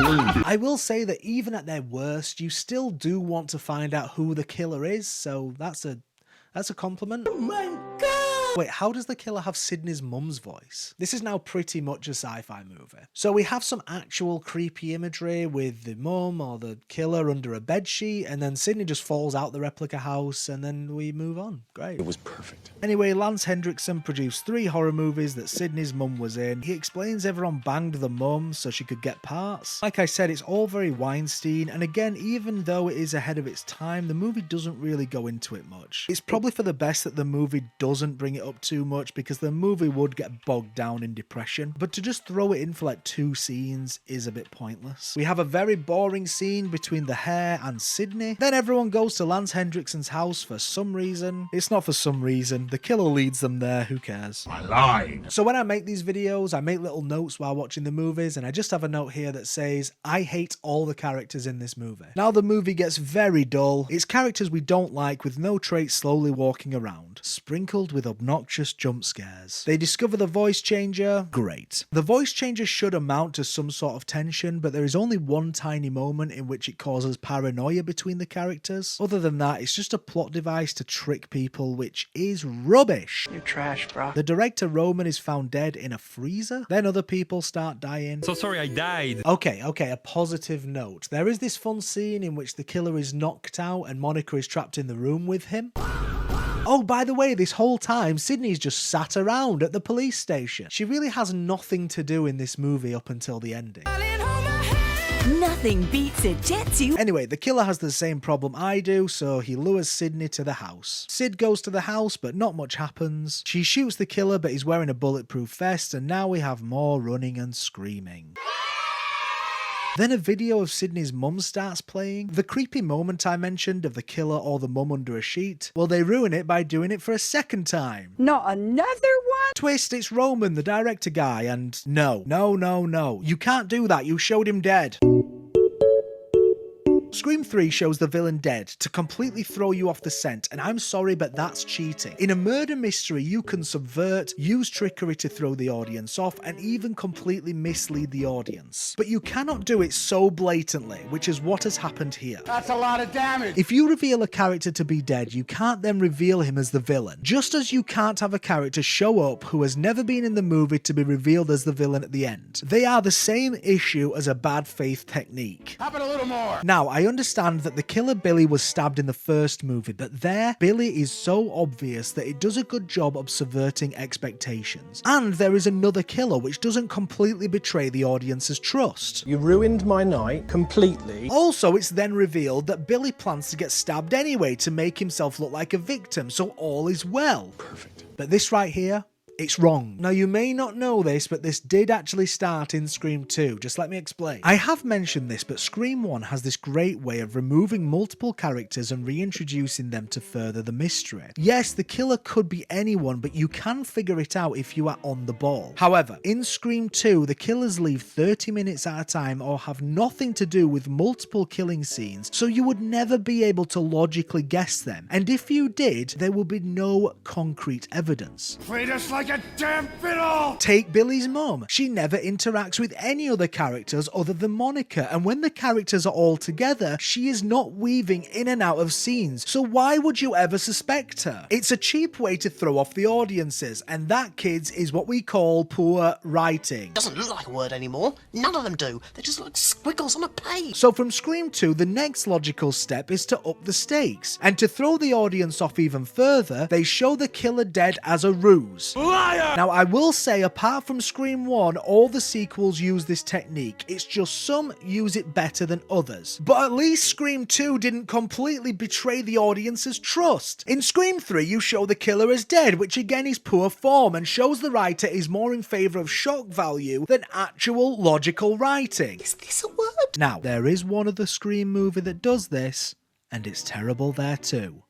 I will say that even at their worst, you still do want to find out who the killer is, so that's a compliment. Oh my god! Wait, how does the killer have Sidney's mum's voice? This is now pretty much a sci-fi movie. So we have some actual creepy imagery with the mum or the killer under a bedsheet, and then Sidney just falls out the replica house, and then we move on. Great. It was perfect. Anyway, Lance Hendrickson produced 3 horror movies that Sidney's mum was in. He explains everyone banged the mum so she could get parts. Like I said, it's all very Weinstein, and again, even though it is ahead of its time, the movie doesn't really go into it much. It's probably for the best that the movie doesn't bring it up too much, because the movie would get bogged down in depression, but to just throw it in for like 2 scenes is a bit pointless. We have a very boring scene between the hair and Sidney. Then everyone goes to Lance Hendrickson's house for some reason. It's not for some reason. The killer leads them there. Who cares? I lied. So when I make these videos, I make little notes while watching the movies, and I just have a note here that says, I hate all the characters in this movie. Now the movie gets very dull. It's characters we don't like with no traits slowly walking around, sprinkled with obnoxious jump scares. They discover the voice changer. Great. The voice changer should amount to some sort of tension, but there is only one tiny moment in which it causes paranoia between the characters. Other than that, it's just a plot device to trick people, which is rubbish. You're trash, bro. The director Roman is found dead in a freezer. Then other people start dying. So sorry I died. Okay, a positive note. There is this fun scene in which the killer is knocked out and Monica is trapped in the room with him. Oh, by the way, this whole time, Sidney's just sat around at the police station. She really has nothing to do in this movie up until the ending. Nothing beats a Jetsu. Anyway, the killer has the same problem I do, so he lures Sidney to the house. Sid goes to the house, but not much happens. She shoots the killer, but he's wearing a bulletproof vest, and now we have more running and screaming. Then a video of Sidney's mum starts playing. The creepy moment I mentioned of the killer or the mum under a sheet, well, they ruin it by doing it for a second time. Not another one? Twist, it's Roman, the director guy, and no. You can't do that, you showed him dead. Scream 3 shows the villain dead to completely throw you off the scent, and I'm sorry, but that's cheating. In a murder mystery, you can subvert, use trickery to throw the audience off, and even completely mislead the audience. But you cannot do it so blatantly, which is what has happened here. That's a lot of damage. If you reveal a character to be dead, you can't then reveal him as the villain. Just as you can't have a character show up who has never been in the movie to be revealed as the villain at the end. They are the same issue as a bad faith technique. How about a little more? Now, I understand that the killer Billy was stabbed in the first movie, but there, Billy is so obvious that it does a good job of subverting expectations. And there is another killer which doesn't completely betray the audience's trust. You ruined my night completely. Also, it's then revealed that Billy plans to get stabbed anyway to make himself look like a victim, so all is well. Perfect. But this right here, it's wrong. Now, you may not know this, but this did actually start in Scream 2. Just let me explain. I have mentioned this, but Scream 1 has this great way of removing multiple characters and reintroducing them to further the mystery. Yes, the killer could be anyone, but you can figure it out if you are on the ball. However, in Scream 2, the killers leave 30 minutes at a time or have nothing to do with multiple killing scenes, so you would never be able to logically guess them. And if you did, there would be no concrete evidence. Treat us like a damn fiddle! Take Billy's mum. She never interacts with any other characters other than Monica, and when the characters are all together, she is not weaving in and out of scenes, so why would you ever suspect her? It's a cheap way to throw off the audiences, and that, kids, is what we call poor writing. Doesn't look like a word anymore. None of them do. They just look like squiggles on a page. So from Scream 2, the next logical step is to up the stakes, and to throw the audience off even further, they show the killer dead as a ruse. Now, I will say, apart from Scream 1, all the sequels use this technique. It's just some use it better than others. But at least Scream 2 didn't completely betray the audience's trust. In Scream 3, you show the killer as dead, which again is poor form and shows the writer is more in favour of shock value than actual logical writing. Is this a word? Now, there is one other Scream movie that does this, and it's terrible there too.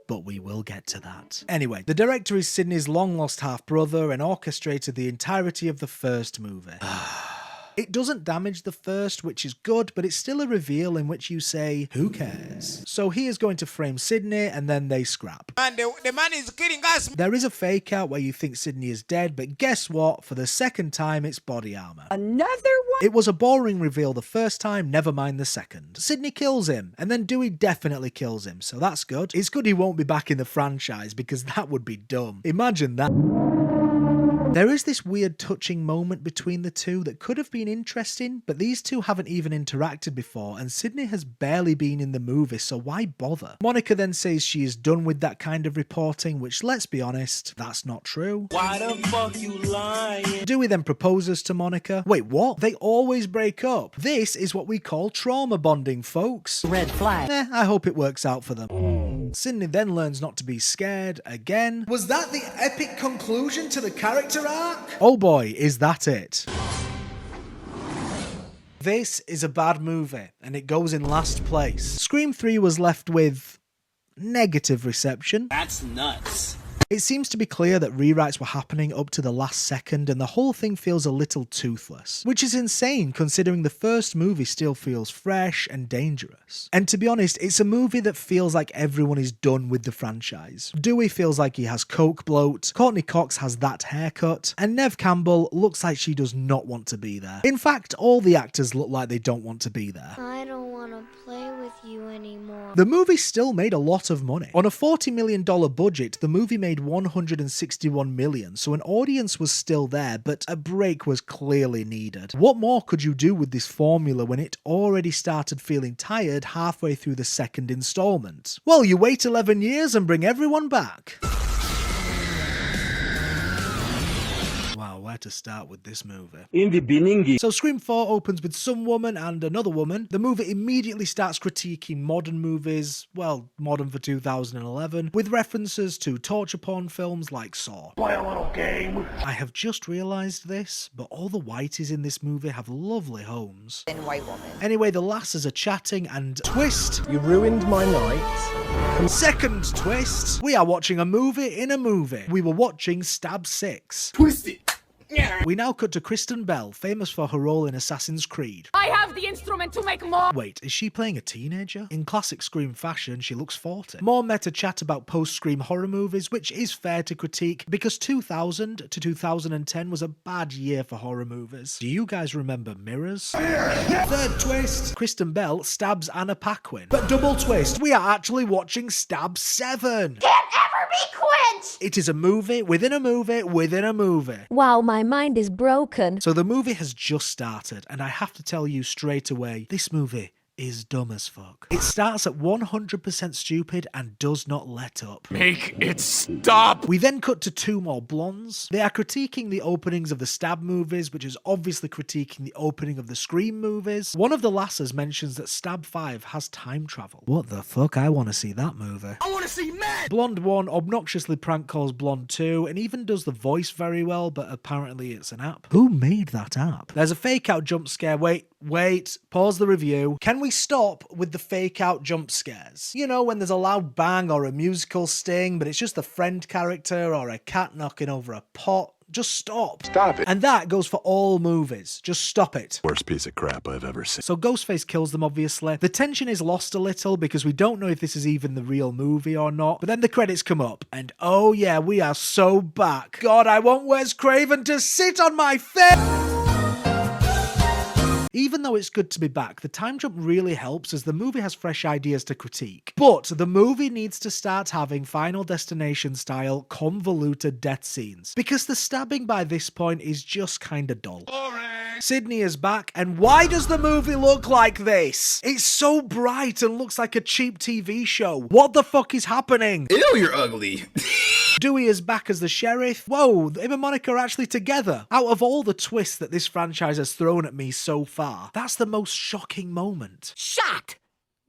But we will get to that. Anyway, the director is Sidney's long-lost half-brother and orchestrated the entirety of the first movie. It doesn't damage the first, which is good, but it's still a reveal in which you say, who cares? So he is going to frame Sidney, and then they scrap. And the man is killing us. There is a fake out where you think Sidney is dead, but guess what? For the second time, it's body armor. Another one? It was a boring reveal the first time, never mind the second. Sidney kills him, and then Dewey definitely kills him, so that's good. It's good he won't be back in the franchise, because that would be dumb. Imagine that. There is this weird touching moment between the two that could have been interesting, but these two haven't even interacted before, and Sidney has barely been in the movie, so why bother? Monica then says she is done with that kind of reporting, which, let's be honest, that's not true. Why the fuck you lying? Dewey then proposes to Monica. Wait, what? They always break up. This is what we call trauma bonding, folks. Red flag. I hope it works out for them. Sidney then learns not to be scared again. Was that the epic conclusion to the character arc? Oh boy, is that it. This is a bad movie, and it goes in last place. Scream 3 was left with negative reception. That's nuts. It seems to be clear that rewrites were happening up to the last second, and the whole thing feels a little toothless, which is insane considering the first movie still feels fresh and dangerous. And to be honest, it's a movie that feels like everyone is done with the franchise. Dewey feels like he has coke bloat, Courtney Cox has that haircut, and Neve Campbell looks like she does not want to be there. In fact, all the actors look like they don't want to be there. I don't want to play with you anymore. The movie still made a lot of money. On a $40 million budget, the movie made $161 million, so an audience was still there, but a break was clearly needed. What more could you do with this formula when it already started feeling tired halfway through the second installment? Well, you wait 11 years and bring everyone back. Wow, where to start with this movie? In the beginning. So Scream 4 opens with some woman and another woman. The movie immediately starts critiquing modern movies, well, modern for 2011, with references to torture porn films like Saw. Play a little game. I have just realised this, but all the whiteys in this movie have lovely homes. And white woman. Anyway, the lasses are chatting and twist. You ruined my night. Second twist. We are watching a movie in a movie. We were watching Stab 6. Twist it. We now cut to Kristen Bell, famous for her role in Assassin's Creed. I have the instrument to make more. Wait, is she playing a teenager? In classic Scream fashion, she looks 40. More meta chat about post-Scream horror movies, which is fair to critique, because 2000 to 2010 was a bad year for horror movies. Do you guys remember Mirrors? Third twist. Kristen Bell stabs Anna Paquin. But double twist, we are actually watching Stab 7. Can't ever be quenched! It is a movie within a movie within a movie. Wow, my mind is broken. So the movie has just started, and I have to tell you straight away, this movie is dumb as fuck. It starts at 100% stupid and does not let up. Make it stop! We then cut to two more blondes. They are critiquing the openings of the Stab movies, which is obviously critiquing the opening of the Scream movies. One of the lasses mentions that Stab 5 has time travel. What the fuck? I want to see that movie. I want to see men! Blonde 1 obnoxiously prank calls Blonde 2 and even does the voice very well, but apparently it's an app. Who made that app? There's a fake out jump scare. Wait, pause the review. Can we stop with the fake out jump scares? You know, when there's a loud bang or a musical sting, but it's just a friend character or a cat knocking over a pot. Just stop. Stop it. And that goes for all movies. Just stop it. Worst piece of crap I've ever seen. So Ghostface kills them, obviously. The tension is lost a little because we don't know if this is even the real movie or not. But then the credits come up and oh yeah, we are so back. God, I want Wes Craven to sit on my face. Even though it's good to be back, the time jump really helps as the movie has fresh ideas to critique. But the movie needs to start having Final Destination style convoluted death scenes, because the stabbing by this point is just kinda dull. Sidney is back, and why does the movie look like this? It's so bright and looks like a cheap TV show. What the fuck is happening? Ew, you're ugly. Dewey is back as the sheriff. Whoa, him and Monica are actually together. Out of all the twists that this franchise has thrown at me so far, that's the most shocking moment. Shocked!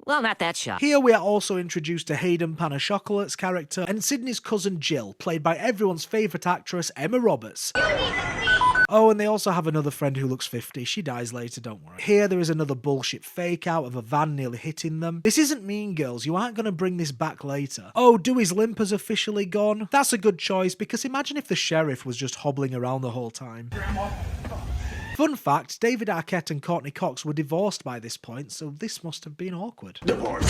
Well, not that shocked. Here we are also introduced to Hayden Panachocolate's character and Sidney's cousin Jill, played by everyone's favourite actress, Emma Roberts. Oh, and they also have another friend who looks 50. She dies later, don't worry. Here there is another bullshit fake out of a van nearly hitting them. This isn't Mean Girls. You aren't going to bring this back later. Oh, Dewey's limp has officially gone. That's a good choice, because imagine if the sheriff was just hobbling around the whole time. Fun fact, David Arquette and Courtney Cox were divorced by this point, so this must have been awkward. Divorce.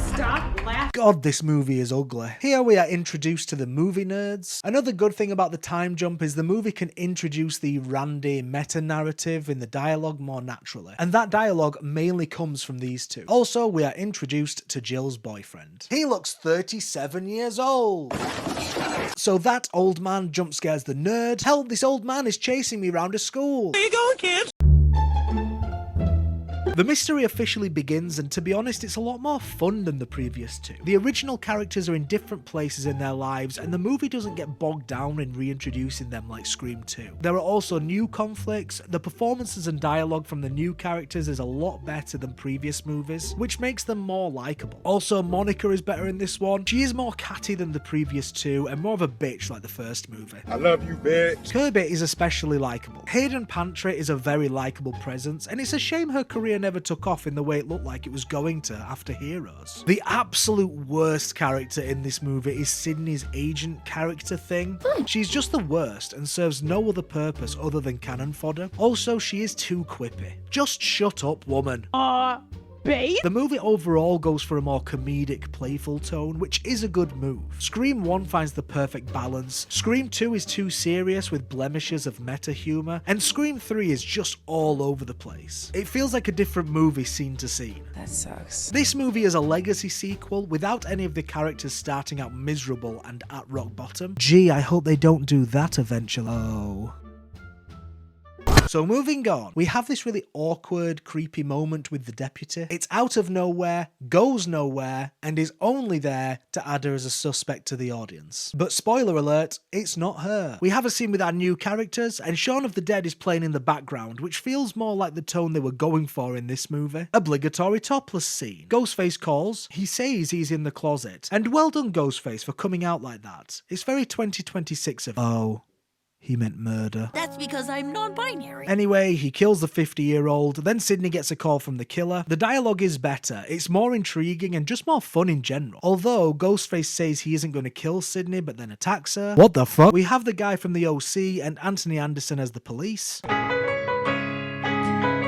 Stop laughing. God, this movie is ugly. Here we are introduced to the movie nerds. Another good thing about the time jump is the movie can introduce the Randy meta-narrative in the dialogue more naturally. And that dialogue mainly comes from these two. Also, we are introduced to Jill's boyfriend. He looks 37 years old. So that old man jump scares the nerd. Help, this old man is chasing me round a school. Where you going, kids? The mystery officially begins, and to be honest, it's a lot more fun than the previous two. The original characters are in different places in their lives, and the movie doesn't get bogged down in reintroducing them like Scream 2. There are also new conflicts. The performances and dialogue from the new characters is a lot better than previous movies, which makes them more likeable. Also, Monica is better in this one. She is more catty than the previous two, and more of a bitch like the first movie. I love you, bitch. Kirby is especially likeable. Hayden Panettiere is a very likeable presence, and it's a shame her career never took off in the way it looked like it was going to after Heroes. The absolute worst character in this movie is Sidney's agent character thing. She's just the worst and serves no other purpose other than cannon fodder. Also, she is too quippy. Just shut up, woman. The movie overall goes for a more comedic, playful tone, which is a good move. Scream 1 finds the perfect balance, Scream 2 is too serious with blemishes of meta humour, and Scream 3 is just all over the place. It feels like a different movie scene to scene. That sucks. This movie is a legacy sequel without any of the characters starting out miserable and at rock bottom. Gee, I hope they don't do that eventually. Oh. So moving on, we have this really awkward, creepy moment with the deputy. It's out of nowhere, goes nowhere, and is only there to add her as a suspect to the audience. But spoiler alert, it's not her. We have a scene with our new characters, and Shaun of the Dead is playing in the background, which feels more like the tone they were going for in this movie. Obligatory topless scene. Ghostface calls, he says he's in the closet. And well done, Ghostface, for coming out like that. It's very 2026 of oh. He meant murder. That's because I'm non-binary. Anyway, he kills the 50-year-old, then Sidney gets a call from the killer. The dialogue is better, it's more intriguing and just more fun in general. Although, Ghostface says he isn't going to kill Sidney but then attacks her. What the fuck? We have the guy from the OC and Anthony Anderson as the police.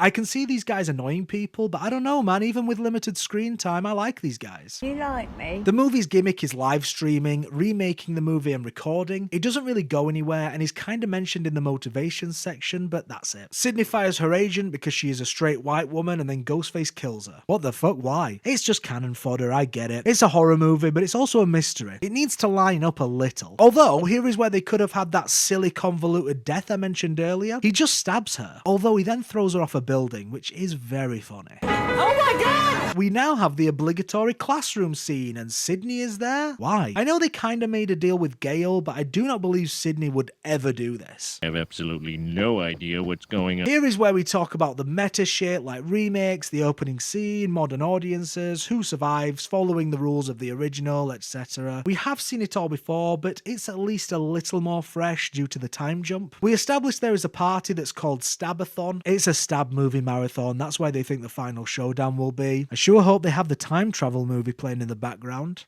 I can see these guys annoying people, but I don't know, man, even with limited screen time, I like these guys. You like me? The movie's gimmick is live streaming, remaking the movie and recording. It doesn't really go anywhere and is kind of mentioned in the motivations section, but that's it. Sidney fires her agent because she is a straight white woman and then Ghostface kills her. What the fuck, why? It's just cannon fodder, I get it. It's a horror movie, but it's also a mystery. It needs to line up a little. Although, here is where they could have had that silly convoluted death I mentioned earlier. He just stabs her, although he then throws her off a building, which is very funny. Oh my god! We now have the obligatory classroom scene, and Sidney is there? Why? I know they kinda made a deal with Gale, but I do not believe Sidney would ever do this. I have absolutely no idea what's going on. Here is where we talk about the meta shit like remakes, the opening scene, modern audiences, who survives, following the rules of the original, etc. We have seen it all before, but it's at least a little more fresh due to the time jump. We established there is a party that's called Stabathon. It's a stab movie marathon, that's why they think the final showdown will be. I sure hope they have the time travel movie playing in the background.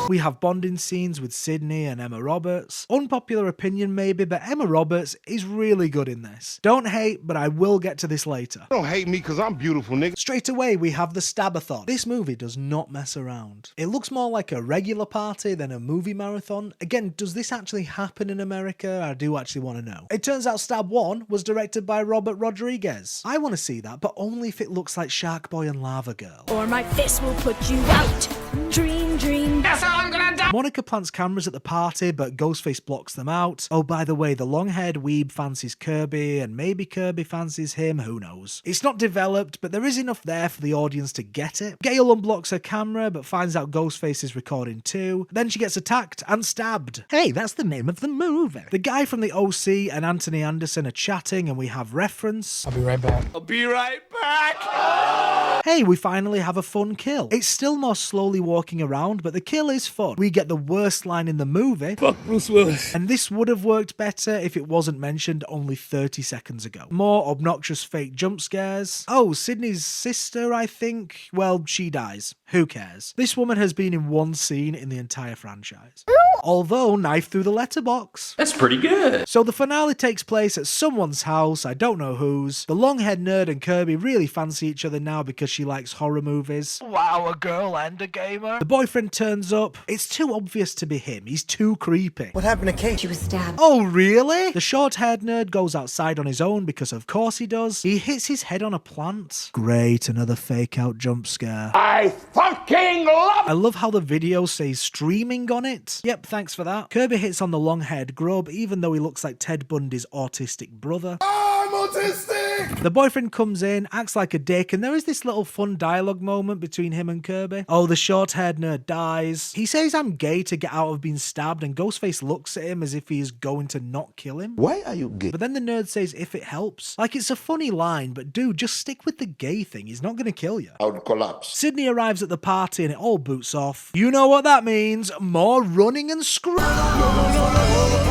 We have bonding scenes with Sidney and Emma Roberts. Unpopular opinion maybe, but Emma Roberts is really good in this. Don't hate, but I will get to this later. Don't hate me because I'm beautiful, nigga. Straight away, we have the Stabathon. This movie does not mess around. It looks more like a regular party than a movie marathon. Again, does this actually happen in America? I do actually want to know. It turns out Stab 1 was directed by Robert Rodriguez. I want to see that, but only if it looks like Shark Boy and Lava Girl. Or my fist will put you out. Dream, dream. That's how I'm gonna die. Monica plants cameras at the party, but Ghostface blocks them out. Oh, by the way, the long-haired weeb fancies Kirby, and maybe Kirby fancies him, who knows. It's not developed, but there is enough there for the audience to get it. Gale unblocks her camera, but finds out Ghostface is recording too. Then she gets attacked and stabbed. Hey, that's the name of the movie. The guy from the OC and Anthony Anderson are chatting, and we have reference. I'll be right back. I'll be right back. Hey, we finally have a fun kill. It's still more slowly walking around, but the kill is fun. We get the worst line in the movie. Fuck Bruce Willis. And this would have worked better if it wasn't mentioned only 30 seconds ago. More obnoxious fake jump scares. Oh, Sidney's sister, I think. Well, she dies. Who cares? This woman has been in one scene in the entire franchise. Although, knife through the letterbox. That's pretty good. So the finale takes place at someone's house, I don't know whose. The long-haired nerd and Kirby really fancy each other now because she likes horror movies. Wow, a girl and a gamer. The boyfriend turns up. It's too obvious to be him. He's too creepy. What happened to Kate? She was stabbed. Oh, really? The short-haired nerd goes outside on his own because of course he does. He hits his head on a plant. Great, another fake-out jump scare. I fucking love I love how the video says streaming on it. Yep, thanks for that. Kirby hits on the long-haired grub, even though he looks like Ted Bundy's autistic brother. I'm autistic! The boyfriend comes in, acts like a dick, and there is this little fun dialogue moment between him and Kirby. Oh, the short-haired nerd dies. He says I'm gay to get out of being stabbed, and Ghostface looks at him as if he is going to not kill him. Why are you gay? But then the nerd says if it helps. Like, it's a funny line, but dude, just stick with the gay thing. He's not gonna kill you. I would collapse. Sidney arrives at the party and it all boots off. You know what that means. More running and screaming.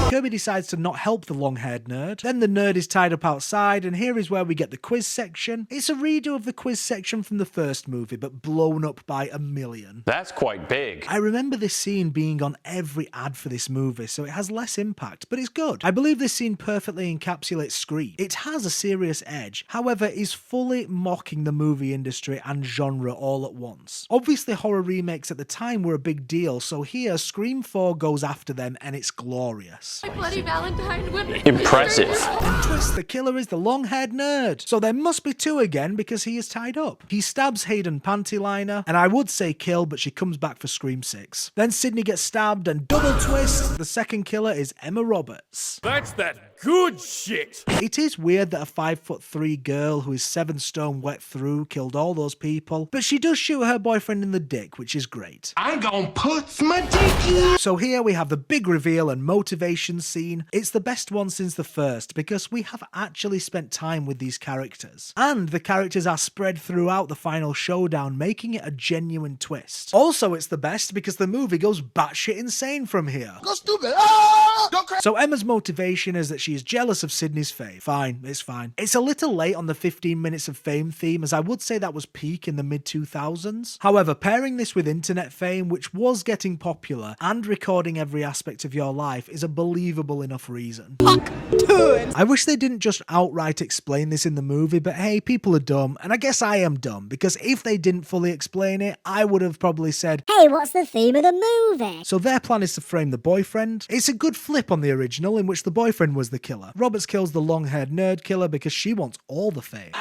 Kirby decides to not help the long-haired nerd. Then the nerd is tied up outside, and here is where we get the quiz section. It's a redo of the quiz section from the first movie, but blown up by a million. That's quite big. I remember this scene being on every ad for this movie, so it has less impact, but it's good. I believe this scene perfectly encapsulates Scream. It has a serious edge, however, is fully mocking the movie industry and genre all at once. Obviously, horror remakes at the time were a big deal, so here, Scream 4 goes after them, and it's glorious. My bloody Valentine would Impressive. And twist, the killer is the long-haired nerd. So there must be two again because he is tied up. He stabs Hayden Pantyliner, and I would say kill, but she comes back for Scream 6. Then Sidney gets stabbed, and double twist, the second killer is Emma Roberts. That's that good shit. It is weird that a 5'3" girl who is 7 stone wet through killed all those people, but she does shoot her boyfriend in the dick, which is great. I gonna put my dick in. So here we have the big reveal and motivation scene. It's the best one since the first because we have actually spent time with these characters. And the characters are spread throughout the final showdown, making it a genuine twist. Also, it's the best because the movie goes batshit insane from here. Go stupid. Ah! Go crazy. So Emma's motivation is that she is jealous of Sidney's fame. Fine, it's fine. It's a little late on the 15 minutes of fame theme, as I would say that was peak in the mid-2000s. However, pairing this with internet fame, which was getting popular, and recording every aspect of your life is a believable enough reason. I wish they didn't just outright explain this in the movie, but hey, people are dumb, and I guess I am dumb, because if they didn't fully explain it, I would have probably said, hey, what's the theme of the movie? So their plan is to frame the boyfriend. It's a good flip on the original, in which the boyfriend was the killer. Roberts kills the long-haired nerd killer because she wants all the fame.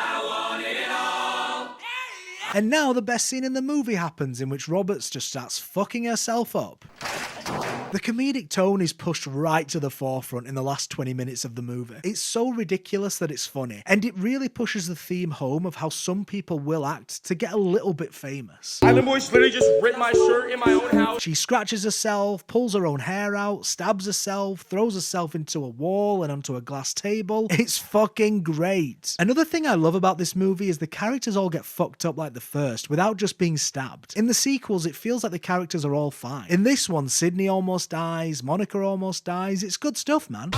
And now the best scene in the movie happens, in which Roberts just starts fucking herself up. The comedic tone is pushed right to the forefront in the last 20 minutes of the movie. It's so ridiculous that it's funny, and it really pushes the theme home of how some people will act to get a little bit famous. And the boys literally just ripped my shirt in my own house. She scratches herself, pulls her own hair out, stabs herself, throws herself into a wall and onto a glass table. It's fucking great. Another thing I love about this movie is the characters all get fucked up like the first without just being stabbed. In the sequels, it feels like the characters are all fine. In this one, Sidney almost dies, Monica almost dies. It's good stuff, man.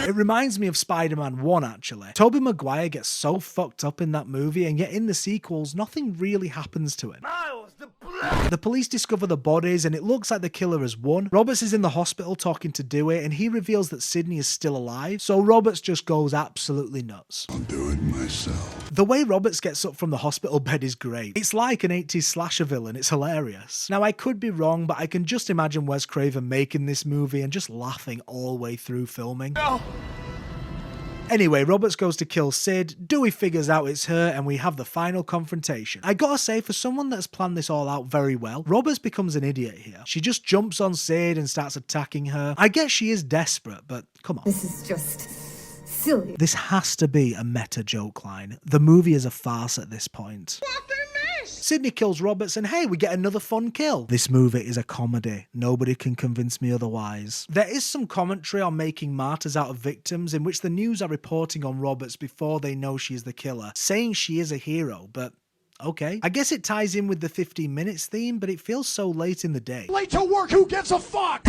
It reminds me of Spider-Man 1, actually. Tobey Maguire gets so fucked up in that movie, and yet in the sequels, nothing really happens to him. The police discover the bodies, and it looks like the killer has won. Roberts is in the hospital talking to Dewey, and he reveals that Sidney is still alive, so Roberts just goes absolutely nuts. I'll do it myself. The way Roberts gets up from the hospital bed is great. It's like an 80s slasher villain, it's hilarious. Now, I could be wrong, but I can just imagine Wes Craven making this movie and just laughing all the way through filming. No. Anyway, Roberts goes to kill Sid, Dewey figures out it's her, and we have the final confrontation. I gotta say, for someone that's planned this all out very well, Roberts becomes an idiot here. She just jumps on Sid and starts attacking her. I guess she is desperate, but come on. This is just silly. This has to be a meta joke line. The movie is a farce at this point. Sidney kills Roberts, and hey, we get another fun kill. This movie is a comedy. Nobody can convince me otherwise. There is some commentary on making martyrs out of victims, in which the news are reporting on Roberts before they know she is the killer, saying she is a hero, but okay. I guess it ties in with the 15 minutes theme, but it feels so late in the day. Late to work, who gives a fuck?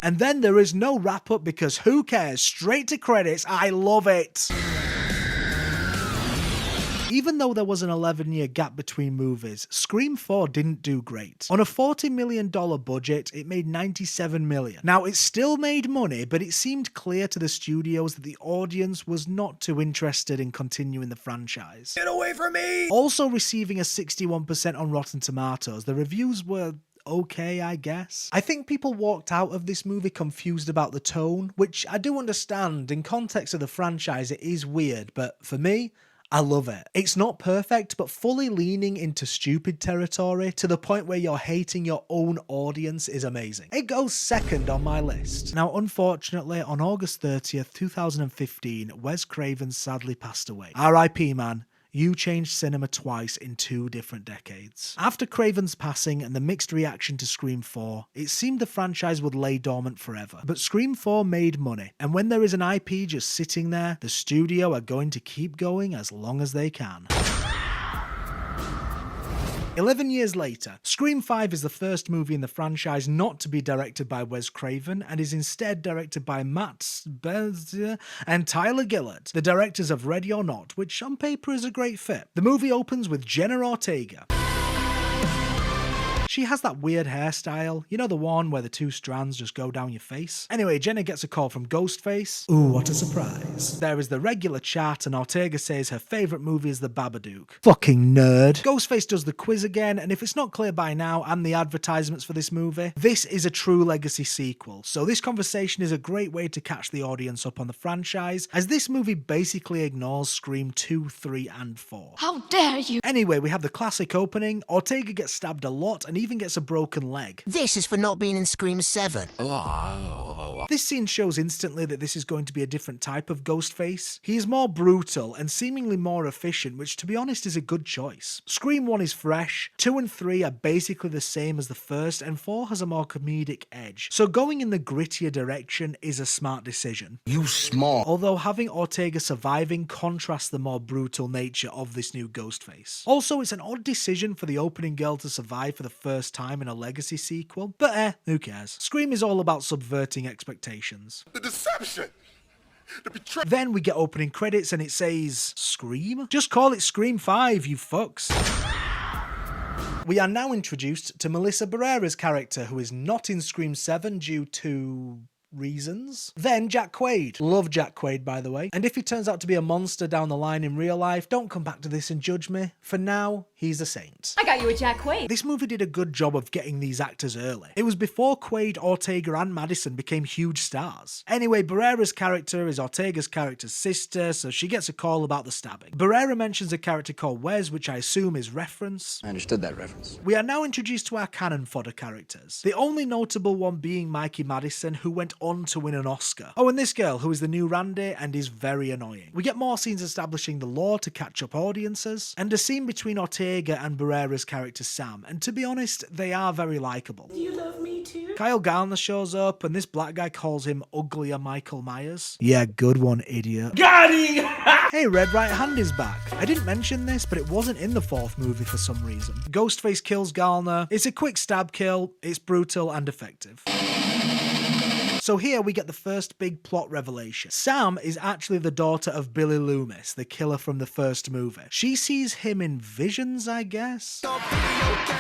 And then there is no wrap up because who cares? Straight to credits. I love it. Even though there was an 11-year gap between movies, Scream 4 didn't do great. On a $40 million budget, it made $97 million. Now, it still made money, but it seemed clear to the studios that the audience was not too interested in continuing the franchise. Get away from me! Also receiving a 61% on Rotten Tomatoes, the reviews were okay, I guess. I think people walked out of this movie confused about the tone, which I do understand. In context of the franchise, it is weird, but for me, I love it. It's not perfect, but fully leaning into stupid territory to the point where you're hating your own audience is amazing. It goes second on my list. Now, unfortunately, on August 30th, 2015, Wes Craven sadly passed away. R.I.P. man. You changed cinema twice in 2 different decades. After Craven's passing and the mixed reaction to Scream 4, it seemed the franchise would lay dormant forever. But Scream 4 made money, and when there is an IP just sitting there, the studio are going to keep going as long as they can. 11 years later, Scream 5 is the first movie in the franchise not to be directed by Wes Craven and is instead directed by Matt Spezia and Tyler Gillard, the directors of Ready or Not, which on paper is a great fit. The movie opens with Jenna Ortega. She has that weird hairstyle, you know, the one where the 2 strands just go down your face? Anyway, Jenna gets a call from Ghostface. Ooh, what a surprise. There is the regular chat, and Ortega says her favourite movie is The Babadook. Fucking nerd. Ghostface does the quiz again, and if it's not clear by now, and the advertisements for this movie, this is a true legacy sequel. So this conversation is a great way to catch the audience up on the franchise, as this movie basically ignores Scream 2, 3, and 4. How dare you! Anyway, we have the classic opening. Ortega gets stabbed a lot, and even gets a broken leg. This is for not being in Scream 7. This scene shows instantly that this is going to be a different type of Ghostface. He is more brutal and seemingly more efficient, which to be honest is a good choice. Scream 1 is fresh, 2 and 3 are basically the same as the first, and 4 has a more comedic edge. So going in the grittier direction is a smart decision. You smart. Although having Ortega surviving contrasts the more brutal nature of this new Ghostface. Also, it's an odd decision for the opening girl to survive for the first time in a legacy sequel, but who cares? Scream is all about subverting expectations. The deception! The betrayal! Then we get opening credits and it says, Scream? Just call it Scream 5, you fucks. We are now introduced to Melissa Barrera's character, who is not in Scream 7 due to reasons. Then Jack Quaid. Love Jack Quaid, by the way. And if he turns out to be a monster down the line in real life, don't come back to this and judge me. For now, he's a saint. I got you a Jack Quaid. This movie did a good job of getting these actors early. It was before Quaid, Ortega, and Madison became huge stars. Anyway, Barrera's character is Ortega's character's sister, so she gets a call about the stabbing. Barrera mentions a character called Wes, which I assume is reference. I understood that reference. We are now introduced to our cannon fodder characters. The only notable one being Mikey Madison, who went on to win an Oscar. Oh, and this girl, who is the new Randy and is very annoying. We get more scenes establishing the law to catch up audiences, and a scene between Ortega and Barrera's character Sam, and to be honest, they are very likeable. Do you love me too? Kyle Garner shows up, and this black guy calls him Uglier Michael Myers. Yeah, good one, idiot. Got him! Hey, Red Right Hand is back. I didn't mention this, but it wasn't in the fourth movie for some reason. Ghostface kills Garner. It's a quick stab kill. It's brutal and effective. So here we get the first big plot revelation. Sam is actually the daughter of Billy Loomis, the killer from the first movie. She sees him in visions, I guess?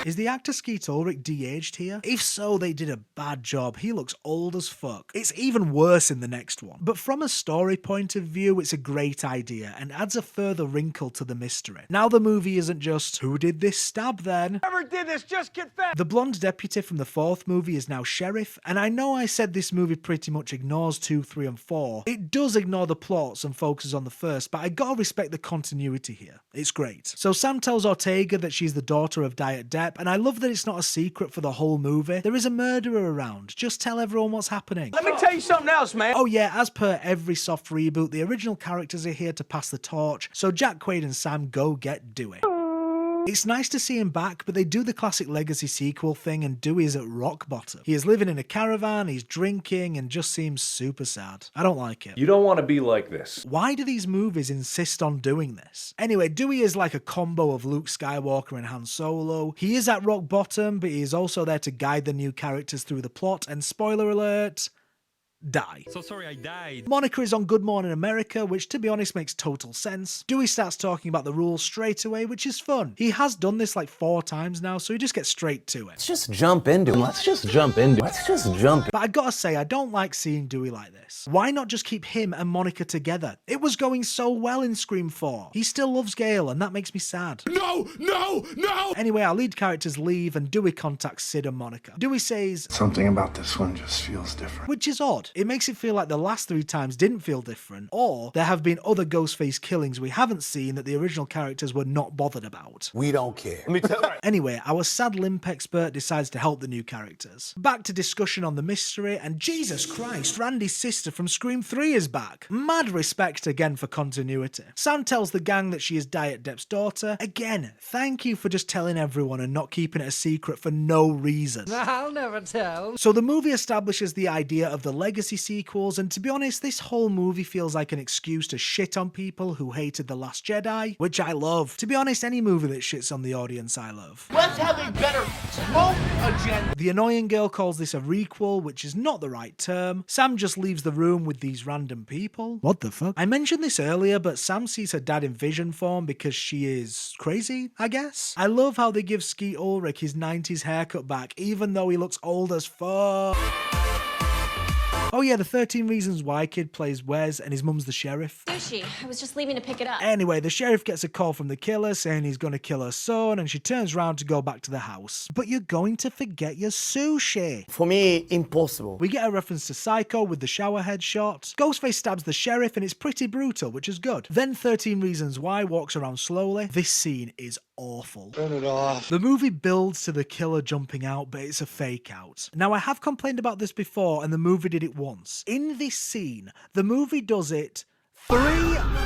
Is the actor Skeet Ulrich de-aged here? If so, they did a bad job. He looks old as fuck. It's even worse in the next one. But from a story point of view, it's a great idea and adds a further wrinkle to the mystery. Now the movie isn't just, who did this stab then? Whoever did this, just confess. The blonde deputy from the fourth movie is now sheriff, and I know I said this movie pretty much ignores 2, 3, and 4. It does ignore the plots and focuses on the first, but I gotta respect the continuity here. It's great. So Sam tells Ortega that she's the daughter of Diet Depp, and I love that it's not a secret for the whole movie. There is a murderer around. Just tell everyone what's happening. Let me tell you something else, man. Oh yeah, as per every soft reboot, the original characters are here to pass the torch, so Jack Quaid and Sam go get Dewey. It's nice to see him back, but they do the classic legacy sequel thing and Dewey is at rock bottom. He is living in a caravan, he's drinking, and just seems super sad. I don't like it. You don't want to be like this. Why do these movies insist on doing this? Anyway, Dewey is like a combo of Luke Skywalker and Han Solo. He is at rock bottom, but he is also there to guide the new characters through the plot, and spoiler alert, die. So sorry I died. Monica is on Good Morning America, which to be honest makes total sense. Dewey starts talking about the rules straight away, which is fun. He has done this like 4 times now, so he just gets straight to it. Let's just jump into it. But I gotta say, I don't like seeing Dewey like this. Why not just keep him and Monica together? It was going so well in Scream 4. He still loves Gail, and that makes me sad. No! Anyway, our lead characters leave, and Dewey contacts Sid and Monica. Dewey says, Something about this one just feels different. which is odd. It makes it feel like the last 3 times didn't feel different, or there have been other Ghostface killings we haven't seen that the original characters were not bothered about. We don't care. Anyway, our sad limp expert decides to help the new characters. Back to discussion on the mystery, and Jesus Christ, Randy's sister from Scream 3 is back. Mad respect again for continuity. Sam tells the gang that she is Diet Depp's daughter. Again, thank you for just telling everyone and not keeping it a secret for no reason. I'll never tell. So the movie establishes the idea of the legacy sequels, and to be honest, this whole movie feels like an excuse to shit on people who hated The Last Jedi, which I love. To be honest, any movie that shits on the audience, I love. Let's have a better smoke agenda. The annoying girl calls this a requel, which is not the right term. Sam just leaves the room with these random people. What the fuck? I mentioned this earlier, but Sam sees her dad in vision form because she is crazy, I guess. I love how they give Skeet Ulrich his 90s haircut back, even though he looks old as fuck. Oh yeah, the 13 Reasons Why kid plays Wes and his mum's the sheriff. Sushi. I was just leaving to pick it up. Anyway, the sheriff gets a call from the killer saying he's going to kill her son, and she turns around to go back to the house. But you're going to forget your sushi. For me, impossible. We get a reference to Psycho with the shower head shot. Ghostface stabs the sheriff and it's pretty brutal, which is good. Then 13 Reasons Why walks around slowly. This scene is awful. Turn it off. The movie builds to the killer jumping out, but it's a fake out. Now, I have complained about this before, and the movie did it once. In this scene, the movie does it 3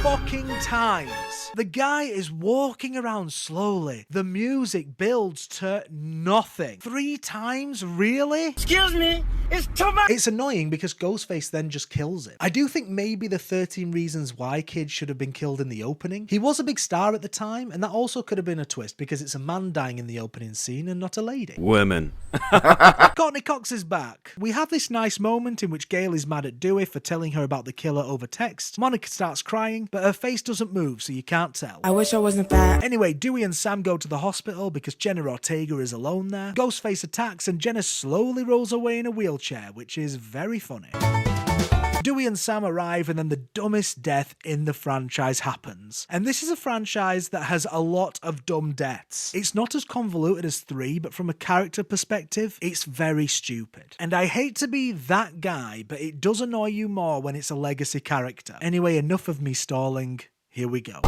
fucking times. The guy is walking around slowly. The music builds to nothing. 3 times? Really? Excuse me, it's too much. It's annoying because Ghostface then just kills it. I do think maybe the 13 Reasons Why kid should have been killed in the opening. He was a big star at the time, and that also could have been a twist because it's a man dying in the opening scene and not a lady. Women. Courtney Cox is back. We have this nice moment in which Gail is mad at Dewey for telling her about the killer over text. Monica Monica starts crying, but her face doesn't move, so you can't tell. I wish I wasn't fat. Anyway, Dewey and Sam go to the hospital because Jenna Ortega is alone there. Ghostface attacks and Jenna slowly rolls away in a wheelchair, which is very funny. Dewey and Sam arrive and then the dumbest death in the franchise happens. And this is a franchise that has a lot of dumb deaths. It's not as convoluted as 3, but from a character perspective, it's very stupid. And I hate to be that guy, but it does annoy you more when it's a legacy character. Anyway, enough of me stalling. Here we go.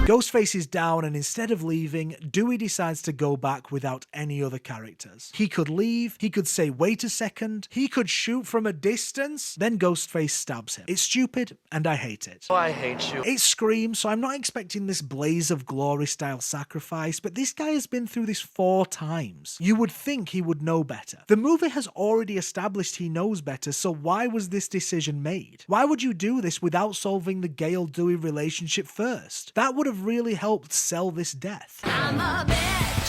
Ghostface is down and instead of leaving, Dewey decides to go back without any other characters. He could leave, he could say wait a second, he could shoot from a distance, then Ghostface stabs him. It's stupid and I hate it. Oh, I hate you. It's Scream, so I'm not expecting this blaze of glory style sacrifice, but this guy has been through this 4 times. You would think he would know better. The movie has already established he knows better, so why was this decision made? Why would you do this without solving the Gale-Dewey relationship first? That would have really helped sell this death.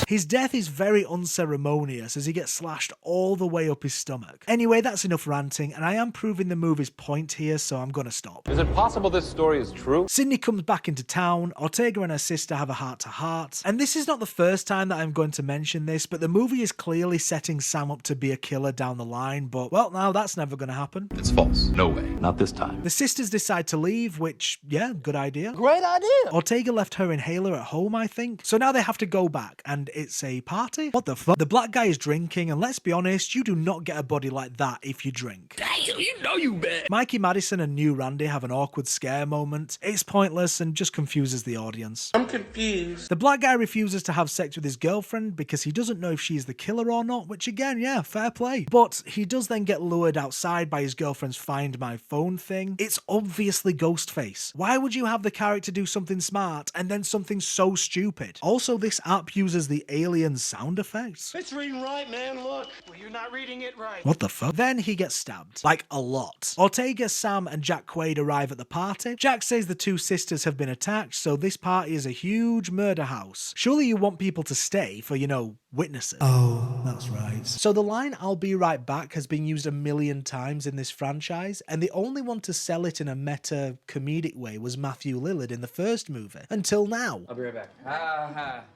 His death is very unceremonious as he gets slashed all the way up his stomach. Anyway, that's enough ranting, and I am proving the movie's point here, so I'm gonna stop. Is it possible this story is true? Sidney comes back into town, Ortega and her sister have a heart-to-heart, and this is not the first time that I'm going to mention this, but the movie is clearly setting Sam up to be a killer down the line, but, well, now that's never gonna happen. It's false. No way. Not this time. The sisters decide to leave, which, yeah, good idea. Great idea. Ortega left her inhaler at home, I think, so now they have to go back, and it's a party? What the fuck? The black guy is drinking, and let's be honest, you do not get a body like that if you drink. Damn, you know you bad. Mikey Madison and New Randy have an awkward scare moment. It's pointless and just confuses the audience. I'm confused. The black guy refuses to have sex with his girlfriend because he doesn't know if she's the killer or not, which again, yeah, fair play. But he does then get lured outside by his girlfriend's Find My Phone thing. It's obviously Ghostface. Why would you have the character do something smart and then something so stupid? Also, this app uses the alien sound effects. It's reading right, man, look. Well, you're not reading it right. What the fuck? Then he gets stabbed. Like, a lot. Ortega, Sam, and Jack Quaid arrive at the party. Jack says the 2 sisters have been attacked, so this party is a huge murder house. Surely you want people to stay for, you know, witnesses. Oh, that's right. So the line, "I'll be right back," has been used a million times in this franchise, and the only one to sell it in a meta comedic way was Matthew Lillard in the first movie. Until now. I'll be right back.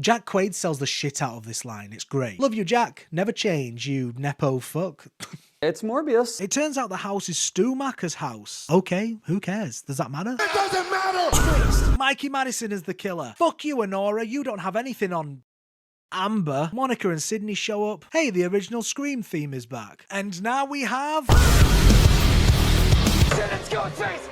Jack Quaid sells the shit out of this line. It's great. Love you, Jack. Never change, you nepo fuck. It's Morbius. It turns out the house is Stu Macker's house. Okay, who cares? Does that matter? It doesn't matter! Twist! Mikey Madison is the killer. Fuck you, Honora. You don't have anything on Amber. Monica and Sidney show up. Hey, the original Scream theme is back. And now we have...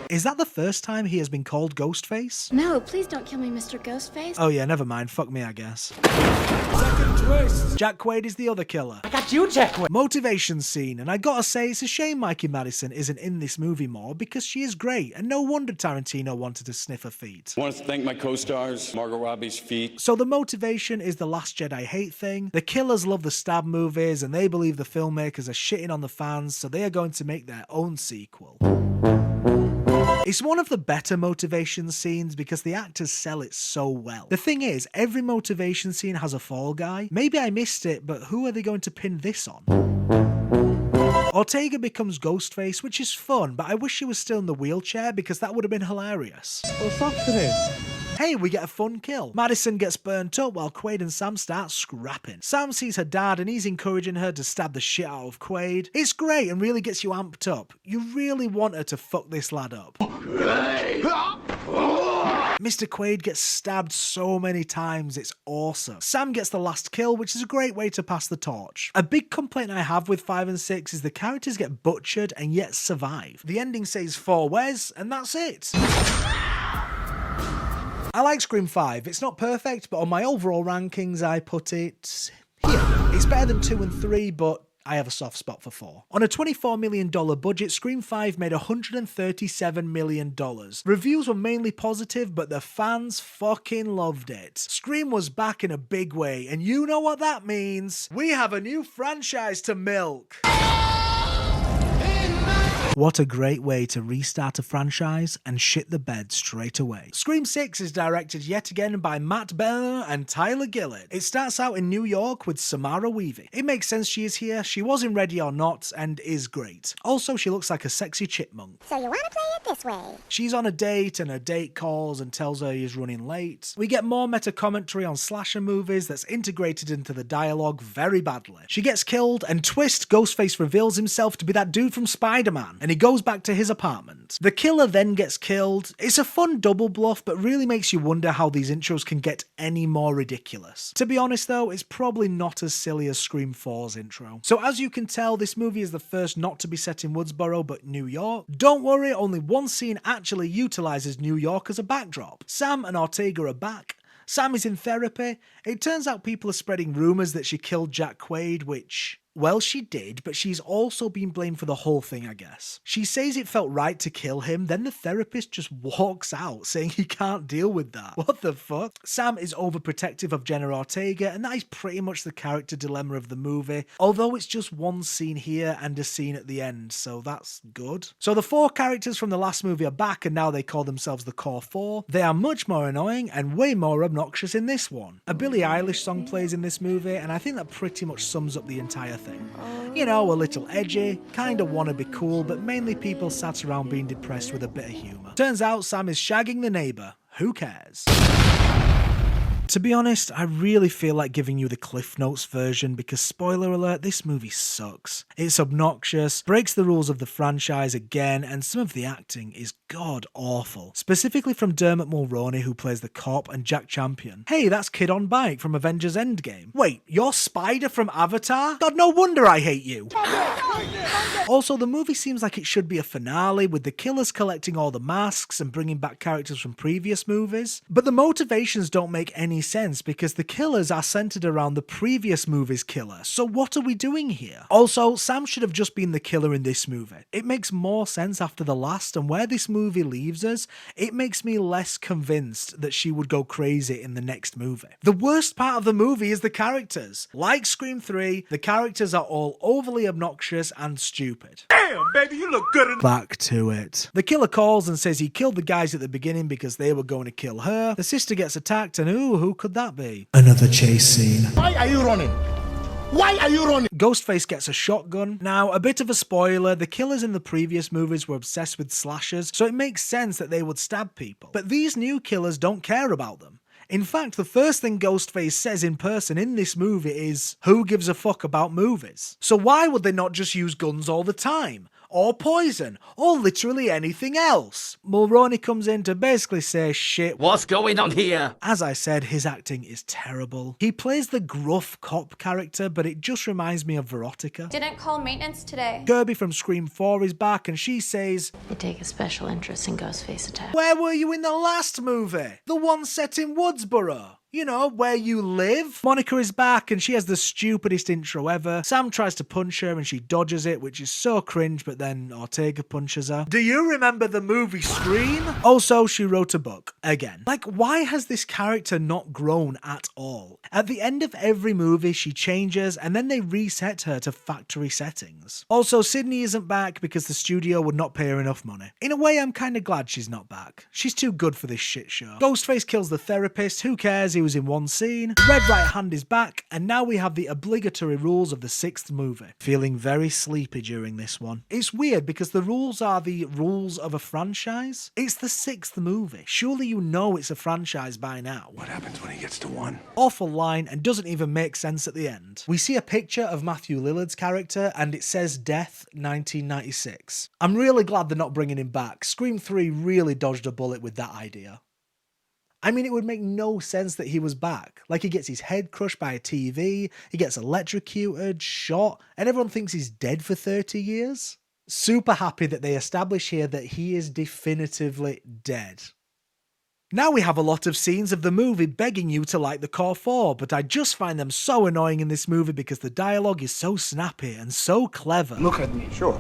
Is that the first time he has been called Ghostface? No, please don't kill me, Mr. Ghostface. Oh yeah, never mind. Fuck me, I guess. Second twist. Jack Quaid is the other killer. I got you, Jack Quaid. Motivation scene, and I gotta say, it's a shame Mikey Madison isn't in this movie more because she is great, and no wonder Tarantino wanted to sniff her feet. I want to thank my co-stars, Margot Robbie's feet. So the motivation is the Last Jedi hate thing. The killers love the stab movies, and they believe the filmmakers are shitting on the fans, so they are going to make their own sequel. It's one of the better motivation scenes because the actors sell it so well. The thing is, every motivation scene has a fall guy. Maybe I missed it, but who are they going to pin this on? Ortega becomes Ghostface, which is fun, but I wish she was still in the wheelchair because that would have been hilarious. What's happening? Hey, we get a fun kill. Madison gets burnt up while Quaid and Sam start scrapping. Sam sees her dad and he's encouraging her to stab the shit out of Quaid. It's great and really gets you amped up. You really want her to fuck this lad up. Mr. Quaid gets stabbed so many times, it's awesome. Sam gets the last kill, which is a great way to pass the torch. A big complaint I have with 5 and 6 is the characters get butchered and yet survive. The ending says for Wes, and that's it. I like Scream 5. It's not perfect, but on my overall rankings, I put it here. It's better than 2 and 3, but I have a soft spot for 4. On a $24 million budget, Scream 5 made $137 million. Reviews were mainly positive, but the fans fucking loved it. Scream was back in a big way, and you know what that means. We have a new franchise to milk. What a great way to restart a franchise and shit the bed straight away. Scream 6 is directed yet again by Matt Bell and Tyler Gillard. It starts out in New York with Samara Weaving. It makes sense she is here, she was in Ready or Not, and is great. Also, she looks like a sexy chipmunk. So you wanna play it this way? She's on a date and her date calls and tells her he's running late. We get more meta commentary on slasher movies that's integrated into the dialogue very badly. She gets killed and twist, Ghostface reveals himself to be that dude from Spider-Man and he goes back to his apartment. The killer then gets killed. It's a fun double bluff but really makes you wonder how these intros can get any more ridiculous. To be honest though, it's probably not as silly as Scream 4's intro. So as you can tell, this movie is the first not to be set in Woodsboro but New York. Don't worry, only one scene actually utilizes New York as a backdrop. Sam and Ortega are back. Sam is in therapy. It turns out people are spreading rumours that she killed Jack Quaid, which... well, she did, but she's also been blamed for the whole thing, I guess. She says it felt right to kill him, then the therapist just walks out, saying he can't deal with that. What the fuck? Sam is overprotective of Jenna Ortega, and that is pretty much the character dilemma of the movie, although it's just one scene here and a scene at the end, so that's good. So the 4 characters from the last movie are back, and now they call themselves the Core 4. They are much more annoying and way more obnoxious in this one. A Billie Eilish song plays in this movie, and I think that pretty much sums up the entire thing. You know, a little edgy, kinda wanna be cool, but mainly people sat around being depressed with a bit of humour. Turns out Sam is shagging the neighbour. Who cares? To be honest, I really feel like giving you the Cliff Notes version because, spoiler alert, this movie sucks. It's obnoxious, breaks the rules of the franchise again, and some of the acting is god awful. Specifically from Dermot Mulroney, who plays the cop, and Jack Champion. Hey, that's Kid on Bike from Avengers Endgame. Wait, you're Spider from Avatar? God, no wonder I hate you. Also, the movie seems like it should be a finale with the killers collecting all the masks and bringing back characters from previous movies, but the motivations don't make any sense because the killers are centered around the previous movie's killer, so what are we doing here? Also, Sam should have just been the killer in this movie. It makes more sense after the last, and where this movie leaves us, it makes me less convinced that she would go crazy in the next movie. The worst part of the movie is the characters. Like Scream 3, the characters are all overly obnoxious and stupid. Damn, baby, you look good in... Back to it. The killer calls and says he killed the guys at the beginning because they were going to kill her. The sister gets attacked and ooh, who could that be? Another chase scene. Why are you running? Why are you running? Ghostface gets a shotgun. Now, a bit of a spoiler, the killers in the previous movies were obsessed with slashers, so it makes sense that they would stab people. But these new killers don't care about them. In fact, the first thing Ghostface says in person in this movie is, who gives a fuck about movies? So why would they not just use guns all the time? Or poison, or literally anything else. Mulroney comes in to basically say shit. What's going on here? As I said, his acting is terrible. He plays the gruff cop character, but it just reminds me of Veronica. Didn't call maintenance today. Kirby from Scream 4 is back and she says, I take a special interest in Ghostface attack. where were you in the last movie? The one set in Woodsboro. You know, where you live. Monica is back and she has the stupidest intro ever. Sam tries to punch her and she dodges it, which is so cringe, but then Ortega punches her. Do you remember the movie Scream? Also, she wrote a book. Again. Like, why has this character not grown at all? At the end of every movie, she changes and then they reset her to factory settings. Also, Sidney isn't back because the studio would not pay her enough money. In a way, I'm kinda glad she's not back. She's too good for this shit show. Ghostface kills the therapist. Who cares? He was in one scene. Red Right Hand is back, and now we have the obligatory rules of the 6th movie. Feeling very sleepy during this one. It's weird because the rules are the rules of a franchise. It's the 6th movie. Surely you know it's a franchise by now. What happens when he gets to 1? Awful line and doesn't even make sense at the end. We see a picture of Matthew Lillard's character and it says Death 1996. I'm really glad they're not bringing him back. Scream 3 really dodged a bullet with that idea. I mean, it would make no sense that he was back. Like, he gets his head crushed by a TV, he gets electrocuted, shot, and everyone thinks he's dead for 30 years. Super happy that they establish here that he is definitively dead. Now we have a lot of scenes of the movie begging you to like the Core 4, but I just find them so annoying in this movie because the dialogue is so snappy and so clever. Look at me. Sure.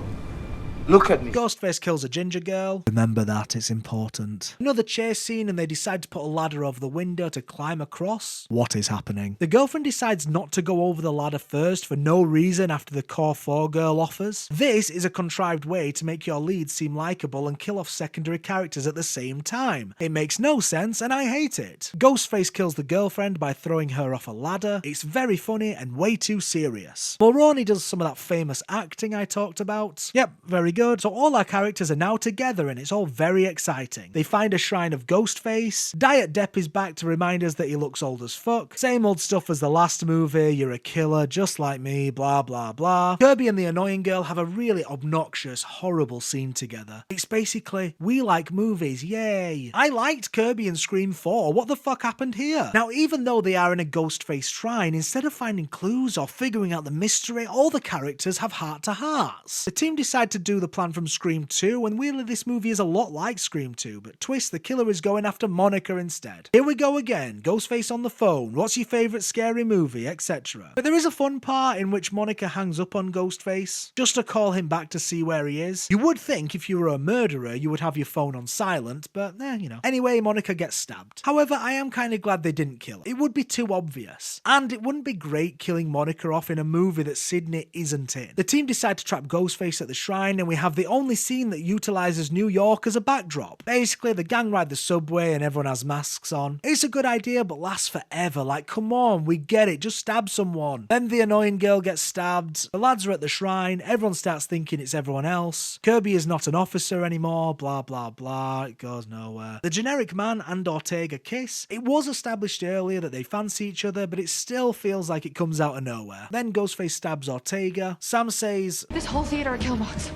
Look at me. Ghostface kills a ginger girl. Remember that, it's important. Another chase scene and they decide to put a ladder over the window to climb across. What is happening? The girlfriend decides not to go over the ladder first for no reason after the core 4 girl offers. This is a contrived way to make your lead seem likeable and kill off secondary characters at the same time. It makes no sense and I hate it. Ghostface kills the girlfriend by throwing her off a ladder. It's very funny and way too serious. Mulroney does some of that famous acting I talked about. Yep, very good. So all our characters are now together and it's all very exciting. They find a shrine of Ghostface. Diet Depp is back to remind us that he looks old as fuck. Same old stuff as the last movie, you're a killer just like me, blah blah blah. Kirby and the annoying girl have a really obnoxious, horrible scene together. It's basically, we like movies, yay. I liked Kirby in Scream 4, what the fuck happened here? Now even though they are in a Ghostface shrine, instead of finding clues or figuring out the mystery, all the characters have heart-to-hearts. The team decide to do the plan from Scream 2, and weirdly this movie is a lot like Scream 2, but twist, the killer is going after Monica instead. Here we go again, Ghostface on the phone, what's your favourite scary movie, etc. But there is a fun part in which Monica hangs up on Ghostface, just to call him back to see where he is. You would think if you were a murderer you would have your phone on silent, but you know. Anyway, Monica gets stabbed. However, I am kind of glad they didn't kill her. It would be too obvious, and it wouldn't be great killing Monica off in a movie that Sidney isn't in. The team decide to trap Ghostface at the shrine, and we have the only scene that utilises New York as a backdrop. Basically, the gang ride the subway and everyone has masks on. It's a good idea, but lasts forever. Like, come on, we get it, just stab someone. Then the annoying girl gets stabbed, the lads are at the shrine, everyone starts thinking it's everyone else. Kirby is not an officer anymore, blah blah blah, it goes nowhere. The generic man and Ortega kiss. It was established earlier that they fancy each other, but it still feels like it comes out of nowhere. Then Ghostface stabs Ortega. Sam says, "This whole theater a kill box.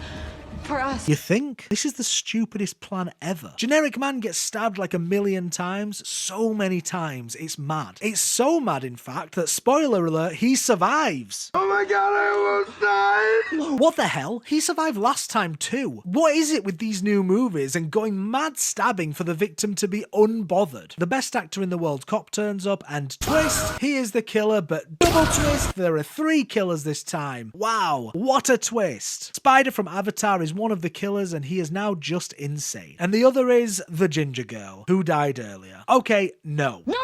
For us." You think? This is the stupidest plan ever. Generic man gets stabbed like 1,000,000 times, so many times, it's mad. It's so mad, in fact, that, spoiler alert, he survives. Oh my god, I almost died! What the hell? He survived last time too. What is it with these new movies and going mad stabbing for the victim to be unbothered? The best actor in the world cop turns up and twist, he is the killer, but double twist, there are 3 killers this time. Wow, what a twist. Spider from Avatar is one of the killers and he is now just insane. And the other is the ginger girl, who died earlier. Okay, no. No!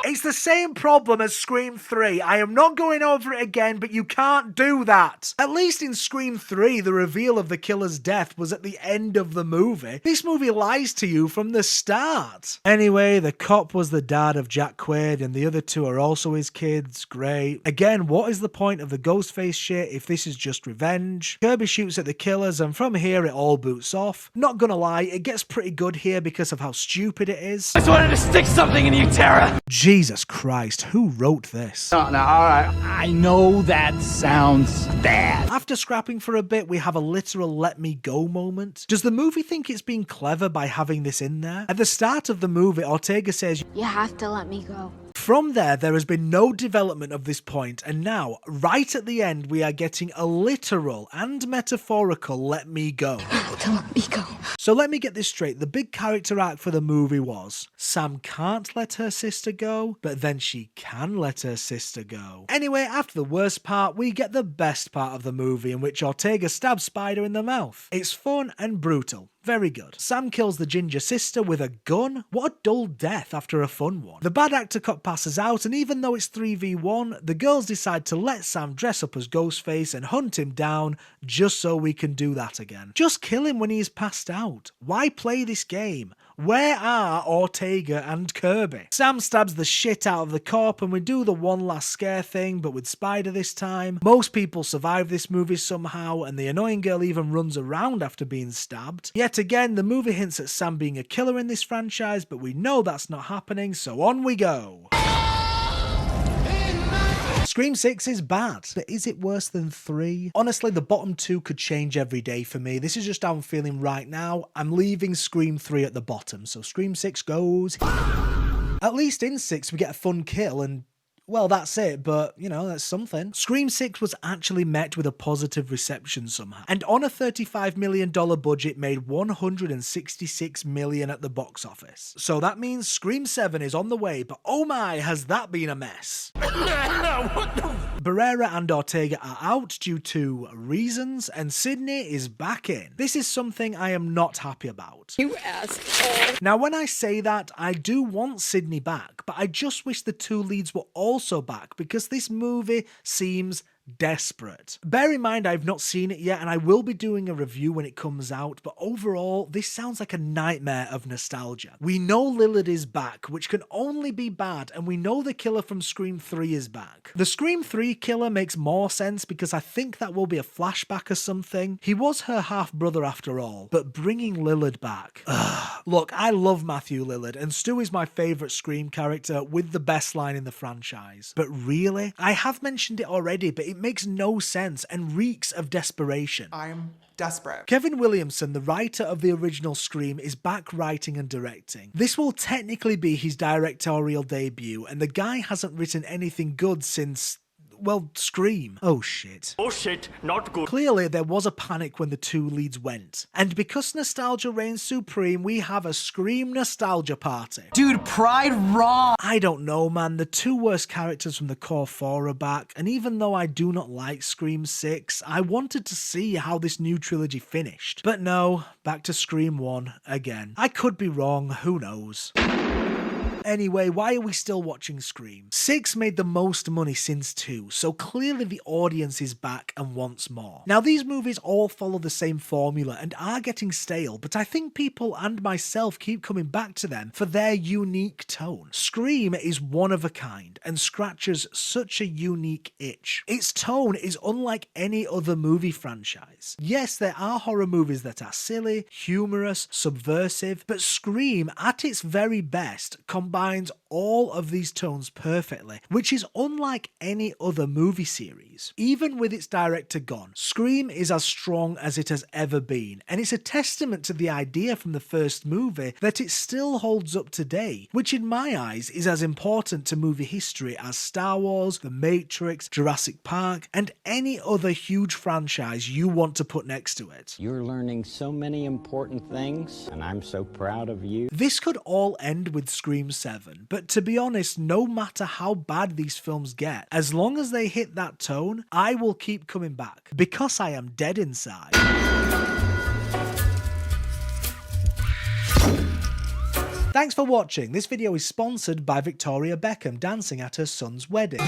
It's the same problem as Scream 3. I am not going over it again, but you can't do that. At least in Scream 3, the reveal of the killer's death was at the end of the movie. This movie lies to you from the start. Anyway, the cop was the dad of Jack Quaid, and the other 2 are also his kids. Great. Again, what is the point of the Ghostface shit if this is just revenge? Kirby shoots at the killers, and from here it all boots off. Not gonna lie, it gets pretty good here because of how stupid it is. I just wanted to stick something in you, Tara! Jesus Christ, who wrote this? No, alright. I know that sounds bad. After scrapping for a bit, we have a literal let me go moment. Does the movie think it's being clever by having this in there? At the start of the movie, Ortega says, "You have to let me go." From there has been no development of this point, and now, right at the end, we are getting a literal and metaphorical let me go. To let me go. So let me get this straight, the big character arc for the movie was, Sam can't let her sister go, but then she can let her sister go. Anyway, after the worst part, we get the best part of the movie in which Ortega stabs Spider in the mouth. It's fun and brutal. Very good. Sam kills the ginger sister with a gun? What a dull death after a fun one. The bad actor cop passes out, and even though it's 3v1, the girls decide to let Sam dress up as Ghostface and hunt him down just so we can do that again. Just kill him when he's passed out. Why play this game? Where are Ortega and Kirby? Sam stabs the shit out of the cop and we do the one last scare thing, but with Spider this time. Most people survive this movie somehow, and the annoying girl even runs around after being stabbed. Yet again, the movie hints at Sam being a killer in this franchise, but we know that's not happening, so on we go. Scream 6 is bad, but is it worse than 3? Honestly, the bottom 2 could change every day for me. This is just how I'm feeling right now. I'm leaving Scream 3 at the bottom, so Scream 6 goes. At least in 6 we get a fun kill and, well, that's it, but, you know, that's something. Scream 6 was actually met with a positive reception somehow, and on a $35 million budget made $166 million at the box office. So that means Scream 7 is on the way, but oh my, has that been a mess. What the Barrera and Ortega are out due to reasons, and Sidney is back in. This is something I am not happy about. You asshole. Now, when I say that, I do want Sidney back, but I just wish the two leads were also back because this movie seems desperate. Bear in mind I've not seen it yet and I will be doing a review when it comes out, but overall this sounds like a nightmare of nostalgia. We know Lillard is back, which can only be bad, and we know the killer from Scream 3 is back. The Scream 3 killer makes more sense because I think that will be a flashback or something. He was her half-brother after all, but bringing Lillard back. Look, I love Matthew Lillard and Stu is my favourite Scream character with the best line in the franchise. But really? I have mentioned it already, but it makes no sense and reeks of desperation. I'm desperate. Kevin Williamson, the writer of the original Scream, is back writing and directing. This will technically be his directorial debut, and the guy hasn't written anything good since, well, Scream. Oh shit. Oh shit, not good. Clearly, there was a panic when the two leads went. And because nostalgia reigns supreme, we have a Scream nostalgia party. Dude, Pride raw. I don't know, man. The two worst characters from the core four are back, and even though I do not like Scream 6, I wanted to see how this new trilogy finished. But no, back to Scream 1 again. I could be wrong, who knows. Anyway, why are we still watching Scream? 6 made the most money since 2, so clearly the audience is back and wants more. Now, these movies all follow the same formula and are getting stale, but I think people and myself keep coming back to them for their unique tone. Scream is one of a kind and scratches such a unique itch. Its tone is unlike any other movie franchise. Yes, there are horror movies that are silly, humorous, subversive, but Scream, at its very best, combines all of these tones perfectly, which is unlike any other movie series. Even with its director gone, Scream is as strong as it has ever been, and it's a testament to the idea from the first movie that it still holds up today, which in my eyes is as important to movie history as Star Wars, The Matrix, Jurassic Park, and any other huge franchise you want to put next to it. You're learning so many important things, and I'm so proud of you. This could all end with Scream 7, but to be honest, no matter how bad these films get, as long as they hit that tone, I will keep coming back, because I am dead inside. Thanks for watching. This video is sponsored by Victoria Beckham dancing at her son's wedding.